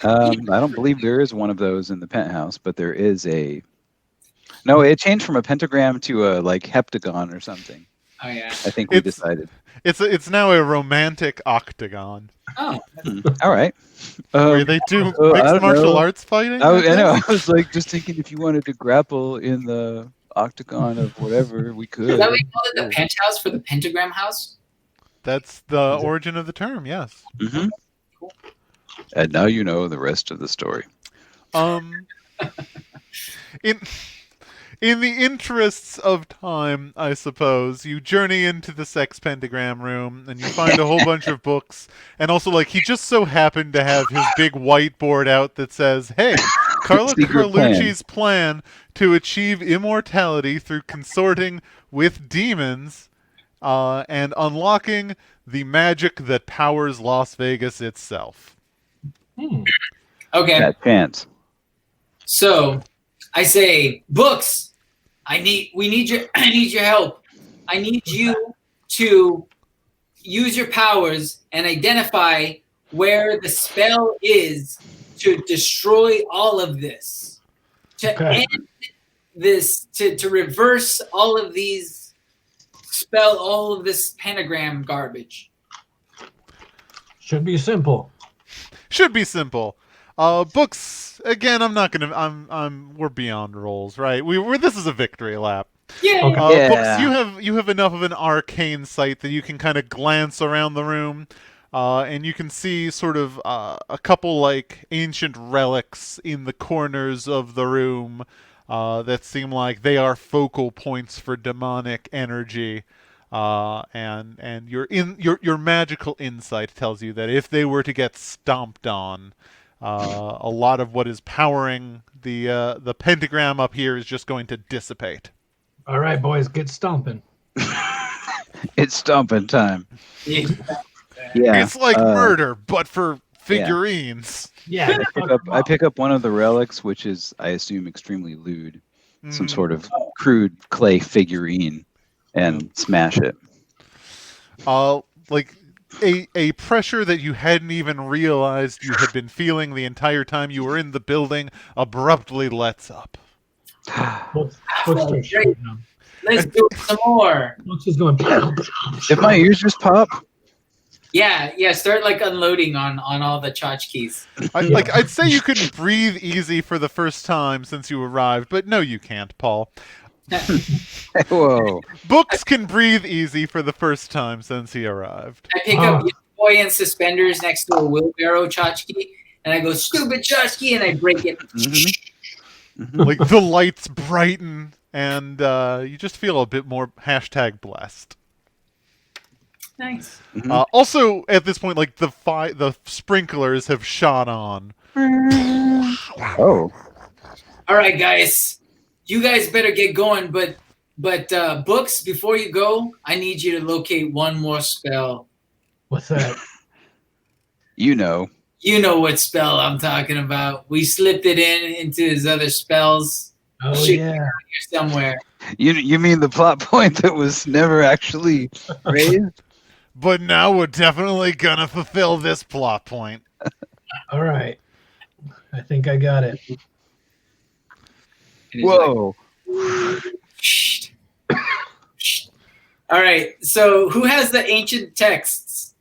I don't believe there is one of those in the penthouse, but there is a. No, it changed from a pentagram to a heptagon or something. Oh yeah. I think we decided. It's now a romantic octagon. Oh. All right. Where they do I mixed don't martial know. arts fighting. I know. I was just thinking if you wanted to grapple in the octagon of whatever, we could. Is that what you call it, the penthouse for the pentagram house? That's the origin of the term. Yes. Mm-hmm. Cool. And now you know the rest of the story. In the interests of time, I suppose, you journey into the sex pentagram room and you find a whole bunch of books. And also, he just so happened to have his big whiteboard out that says, "Hey, Carlo Carlucci's plan to achieve immortality through consorting with demons and unlocking the magic that powers Las Vegas itself." Okay. That chance. So I say, books. I need your help. I need you to use your powers and identify where the spell is to destroy all of this, to end this, to reverse all of these, spell all of this pentagram garbage. Should be simple. Should be simple. Books again. I'm not gonna. We're beyond roles, right? We're. This is a victory lap. Yeah. Okay. Yeah. Books, you have enough of an arcane sight that you can kind of glance around the room, and you can see sort of a couple like ancient relics in the corners of the room that seem like they are focal points for demonic energy. And your magical insight tells you that if they were to get stomped on, a lot of what is powering the pentagram up here is just going to dissipate. All right, boys, get stomping. It's stomping time. Yeah. Yeah. It's like murder, but for figurines. Yeah. I pick up one of the relics, which is, I assume, extremely lewd. Some sort of crude clay figurine, and smash it. Like a pressure that you hadn't even realized you had been feeling the entire time you were in the building abruptly lets up. Let's start shooting them. Let's do it some more. Let's just going. If my ears just pop, Yeah. Start like unloading on all the tchotchkes. I'd say you could breathe easy for the first time since you arrived, but no, you can't, Paul. whoa. Books can breathe easy for the first time since he arrived. I pick up boy in suspenders next to a wheelbarrow tchotchke, and I go, "Stupid tchotchke," and I break it. Like the lights brighten, and you just feel a bit more #blessed. Nice. Also, at this point, like the sprinklers have shot on. Oh. All right, guys. You guys better get going, but Books, before you go, I need you to locate one more spell. What's that? You know. You know what spell I'm talking about. We slipped it into his other spells. Oh Should be yeah. here somewhere. You mean the plot point that was never actually raised? But now we're definitely gonna fulfill this plot point. All right. I think I got it. And he's Whoa. like, "Shh. Shh." All right. So who has the ancient texts?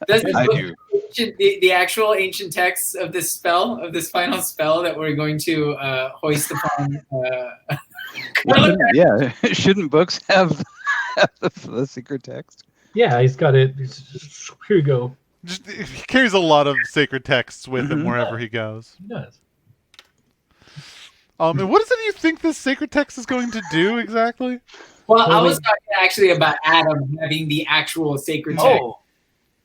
Does I do. the actual ancient texts of this spell, of this final spell that we're going to hoist upon? Yeah. Shouldn't books have the secret text? Yeah, he's got it. Here you go. He carries a lot of sacred texts with him wherever he goes. He does. And what is it you think this sacred text is going to do exactly? Well, I was talking actually about Adam having the actual sacred text. Oh,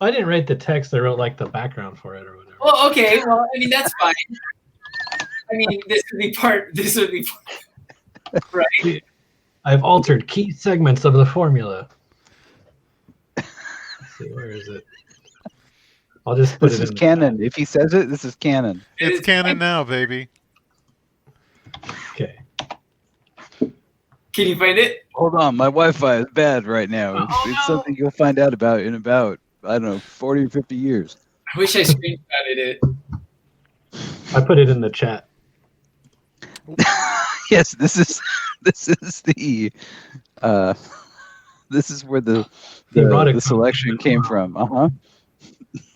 I didn't write the text. I wrote like the background for it or whatever. Well, okay. Well, I mean that's fine. I mean this would be part. Right. I've altered key segments of the formula. Let's see, where is it? I'll just put This it is in. canon. If he says it, this is canon. It's canon now, baby. Okay. Can you find it? Hold on, my Wi-Fi is bad right now. It's, Oh, it's no. something you'll find out about in about, I don't know, 40 or 50 years. I wish I screenshotted it. I put it in the chat. Yes, this is the this is where the erotic selection came from. Uh-huh.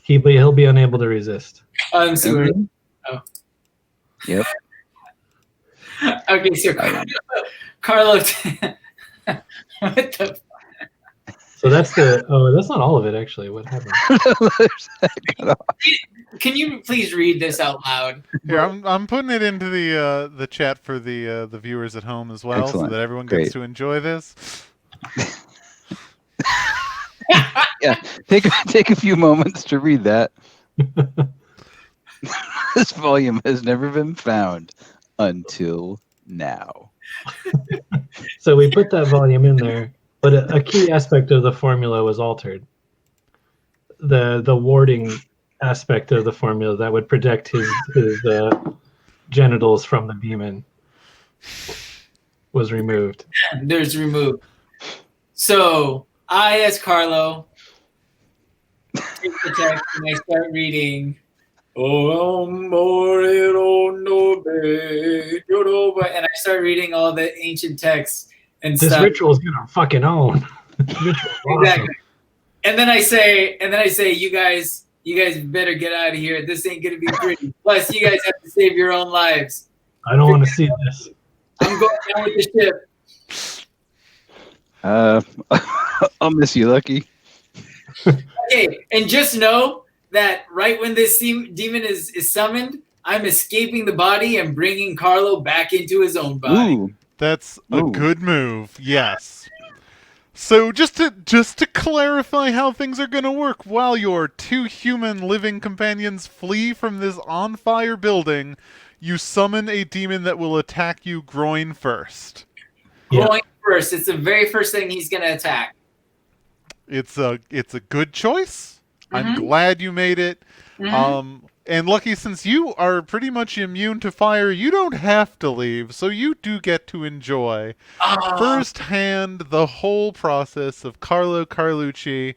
He'll be unable to resist. I'm sorry. Yep. Okay, so Carlo, what the? So that's the. Oh, that's not all of it actually. What happened? Can you please read this out loud? Here, I'm putting it into the chat for the viewers at home as well, Excellent. so that everyone Great. gets to enjoy this. Yeah, take a few moments to read that. This volume has never been found until now. So we put that volume in there, but a key aspect of the formula was altered. The warding aspect of the formula that would protect his genitals from the demon was removed. There's removed. So I, as Carlo, take the text and I start reading. Oh, and I start reading all the ancient texts and This stuff. ritual is gonna fucking own. This ritual is awesome. Exactly. And then I say, you guys better get out of here. This ain't gonna be pretty. Plus, you guys have to save your own lives. I don't want to see this. I'm going down with the ship. I'll miss you, Lucky. Okay, and just know that right when this demon is summoned, I'm escaping the body and bringing Carlo back into his own body. Ooh. That's a Ooh. good move. Yes. So just to clarify how things are going to work, while your two human living companions flee from this on fire building, you summon a demon that will attack you groin first. Yeah. Going first. It's the very first thing he's gonna attack. It's a good choice. I'm Mhm. glad you made it. Mhm. And Lucky, since you are pretty much immune to fire, you don't have to leave, so you do get to enjoy firsthand the whole process of Carlo Carlucci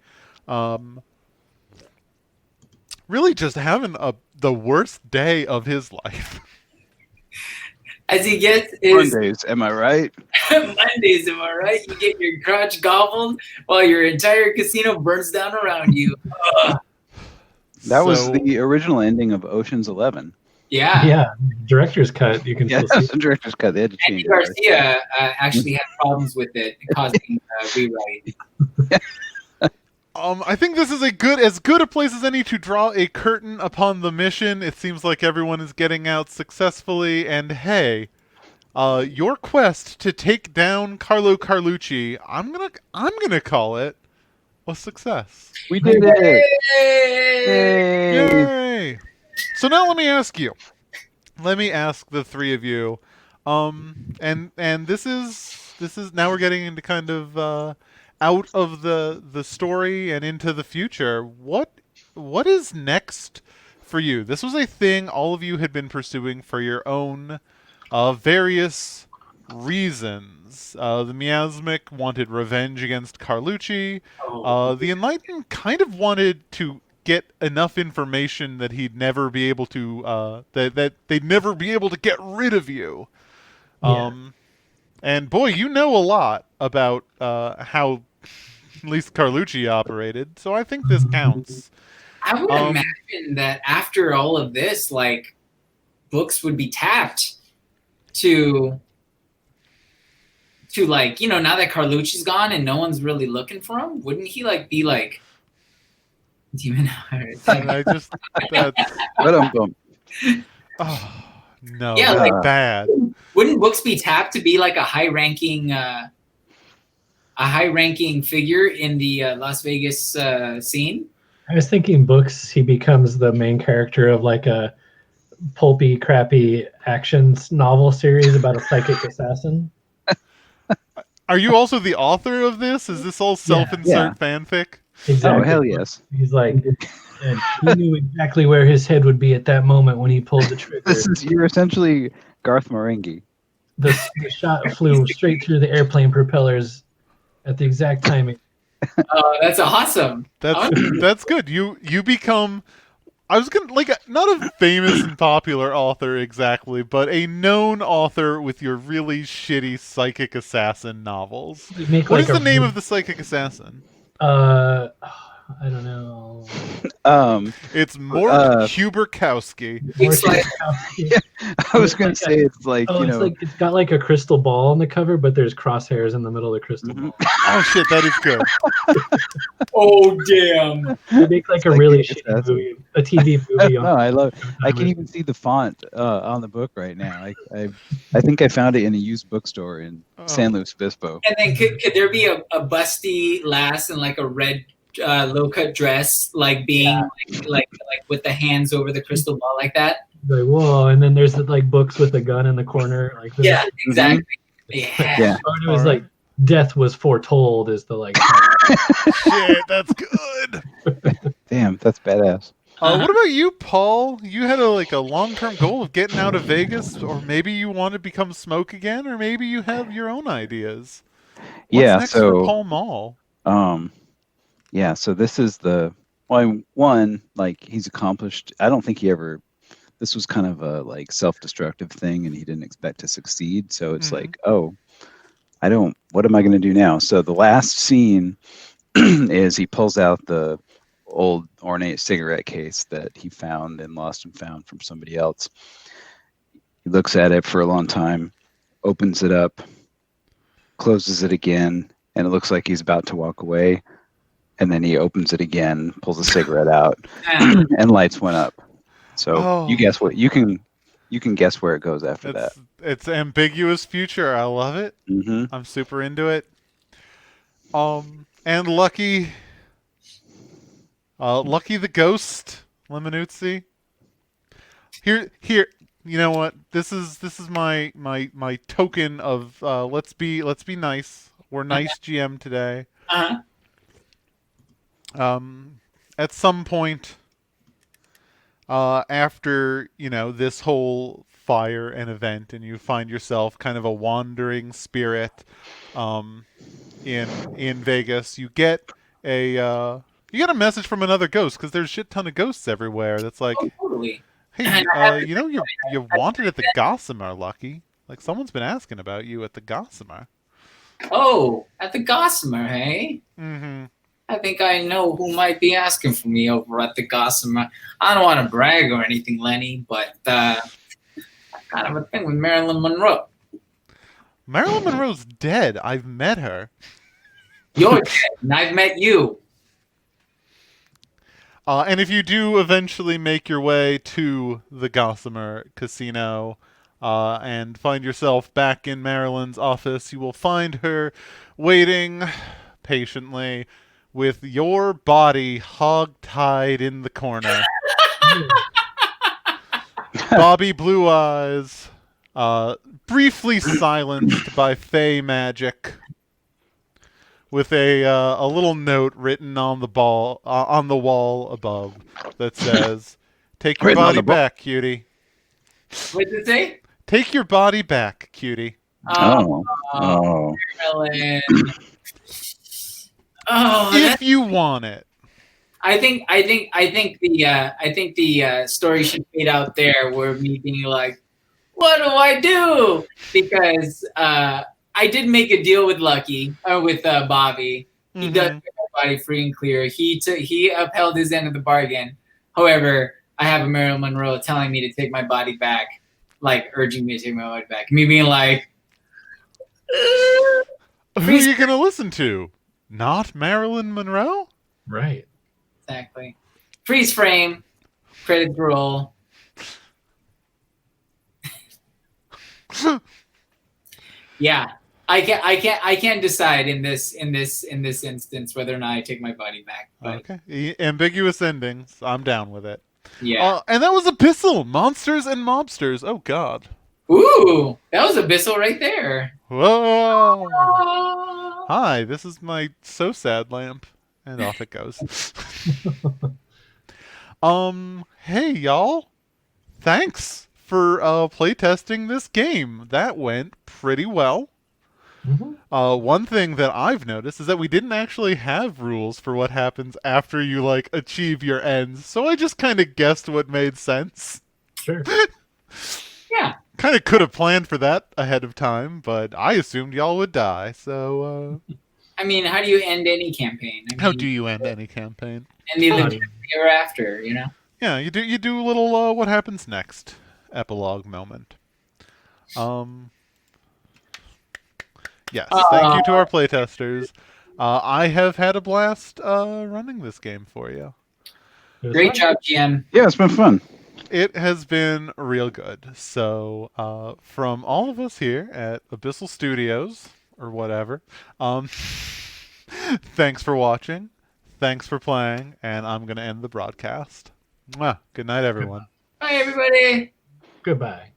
really just having the worst day of his life. As he gets his Mondays, am I right? Mondays, am I right? You get your crotch gobbled while your entire casino burns down around you. That was So- the original ending of Ocean's 11. Yeah. Yeah, director's cut. You can Yeah, still that's see. the director's cut. They had to Andy change it. Garcia actually had problems with it, causing rewrite. I think this is as good a place as any to draw a curtain upon the mission. It seems like everyone is getting out successfully, and hey, your quest to take down Carlo Carlucci, I'm gonna call it a success. We did it! Yay! Yay! Yay! So now let me ask you. Let me ask the three of you. And this is now we're getting into kind of out of the story and into the future. What is next for you? This was a thing all of you had been pursuing for your own various reasons. The Miasmic wanted revenge against Carlucci. The Enlightened kind of wanted to get enough information that he'd never be able to that they'd never be able to get rid of you. Yeah. And boy, you know a lot about how at least Carlucci operated, so I think this counts. I would imagine that after all of this, like, books would be tapped to like, now that Carlucci's gone and no one's really looking for him, wouldn't he like be like demon? And I just that's oh no, Yeah, that's like- bad. Wouldn't books be tapped to be like a high-ranking figure in the Las Vegas scene? I was thinking books. He becomes the main character of like a pulpy, crappy action novel series about a psychic assassin. Are you also the author of this? Is this all self-insert fanfic? Exactly. Oh, hell yes. He's like, and he knew exactly where his head would be at that moment when he pulled the trigger. You're essentially Garth Marenghi. The shot flew straight through the airplane propellers at the exact timing. That's awesome. That's good. You become, I was gonna not a famous and popular author exactly, but a known author with your really shitty psychic assassin novels. You make What like is a the name really- of the psychic assassin? I don't know. It's Mort Huberkowski. It's like I was going to say it's like, Oh, you it's know, like it's got like a crystal ball on the cover, but there's crosshairs in the middle of the crystal Mhm. ball. Oh shit, that is good. oh damn. You make like a Like really a shitty assassin. movie, a TV movie. no, I love. I can even see the font on the book right now. I think I found it in a used bookstore in San Luis Obispo. And then could there be a busty lass in like a red low cut dress, like being like with the hands over the crystal ball like that? Like, whoa, and then there's like books with a gun in the corner. Like this. Yeah, exactly. Yeah. Yeah. Or it was Alright. like death was foretold is the like. Shit, that's good. Damn, that's badass. What about you, Paul? You had a long-term goal of getting out of Vegas, or maybe you want to become Smoke again, or maybe you have your own ideas. What's Yeah, next so for Paul Mall? yeah, so this is the Well, one, like he's accomplished. I don't think he ever. This was kind of a like self-destructive thing, and he didn't expect to succeed. So it's Mhm. like, oh, I don't. What am I going to do now? So the last scene is he pulls out the old ornate cigarette case that he found and lost and found from somebody else. He looks at it for a long time, opens it up, closes it again, and it looks like he's about to walk away. And then he opens it again, pulls a cigarette out, Ah, and lights went up. So you Oh, guess what? You can guess where it goes after that. it's ambiguous future. I love it. Mm-hmm. I'm super into it. And Lucky the Ghost, Lemonuzzi. Here. You know what? This is my token of let's be nice. We're nice GM today. uh-huh. At some point, after this whole fire and event, and you find yourself kind of a wandering spirit, um, in Vegas, you get a message from another ghost because there's a shit ton of ghosts everywhere. That's Oh, like, totally. hey, And I have you're wanted at the Gossamer, Lucky. Like someone's been asking about you at the Gossamer. oh, at the Gossamer, hey? Mm-hmm. I think I know who might be asking for me over at the Gossamer. I don't want to brag or anything, Lenny, but I kind of a thing with Marilyn Monroe. Marilyn Monroe's dead. I've met her. You're dead, and I've met you. And if you do eventually make your way to the Gossamer Casino and find yourself back in Marilyn's office, you will find her waiting patiently with your body hog-tied in the corner. Bobby Blue Eyes, briefly silenced by Fey magic, with a little note written on the wall above that says, "Take your Written on body the ball. back, cutie. What did it say? Take your body back, cutie." Oh, Oh. Marilyn. Oh, If you want it. I think the story should fade out there, where me being like, "What do I do?" Because I did make a deal with Bobby. He does Mm-hmm. get my body free and clear. He upheld his end of the bargain. However, I have a Marilyn Monroe telling me to take my body back, like urging me to take my body back. Me being like, Who are you gonna listen to? Not Marilyn Monroe? Right. exactly. Freeze frame, credits roll. Yeah, I can't decide in this instance whether or not I take my body back. But Okay. Ambiguous endings. I'm down with it. yeah. And that was Abyssal, Monsters and Mobsters. Oh God. Ooh, that was Abyssal right there. Whoa. Oh. Hi, this is my so sad lamp. And off it goes. Hey y'all. Thanks for playtesting this game. That went pretty well. One thing that I've noticed is that we didn't actually have rules for what happens after you like achieve your ends. So I just kind of guessed what made sense. Sure. Yeah. Kind of could have planned for that ahead of time, but I assumed y'all would die. So I mean, how do you end any campaign? I how mean, do you end any campaign? end the Body. ever after, you know? Yeah, you do a little what happens next epilogue moment. Yes, thank you to our playtesters. I have had a blast running this game for you. It was Great fun. job, GM. Yeah, it's been fun. It has been real good. So, from all of us here at Abyssal Studios, or whatever, thanks for watching, thanks for playing, and I'm going to end the broadcast. Mwah. Good night, everyone. Bye, everybody. Goodbye.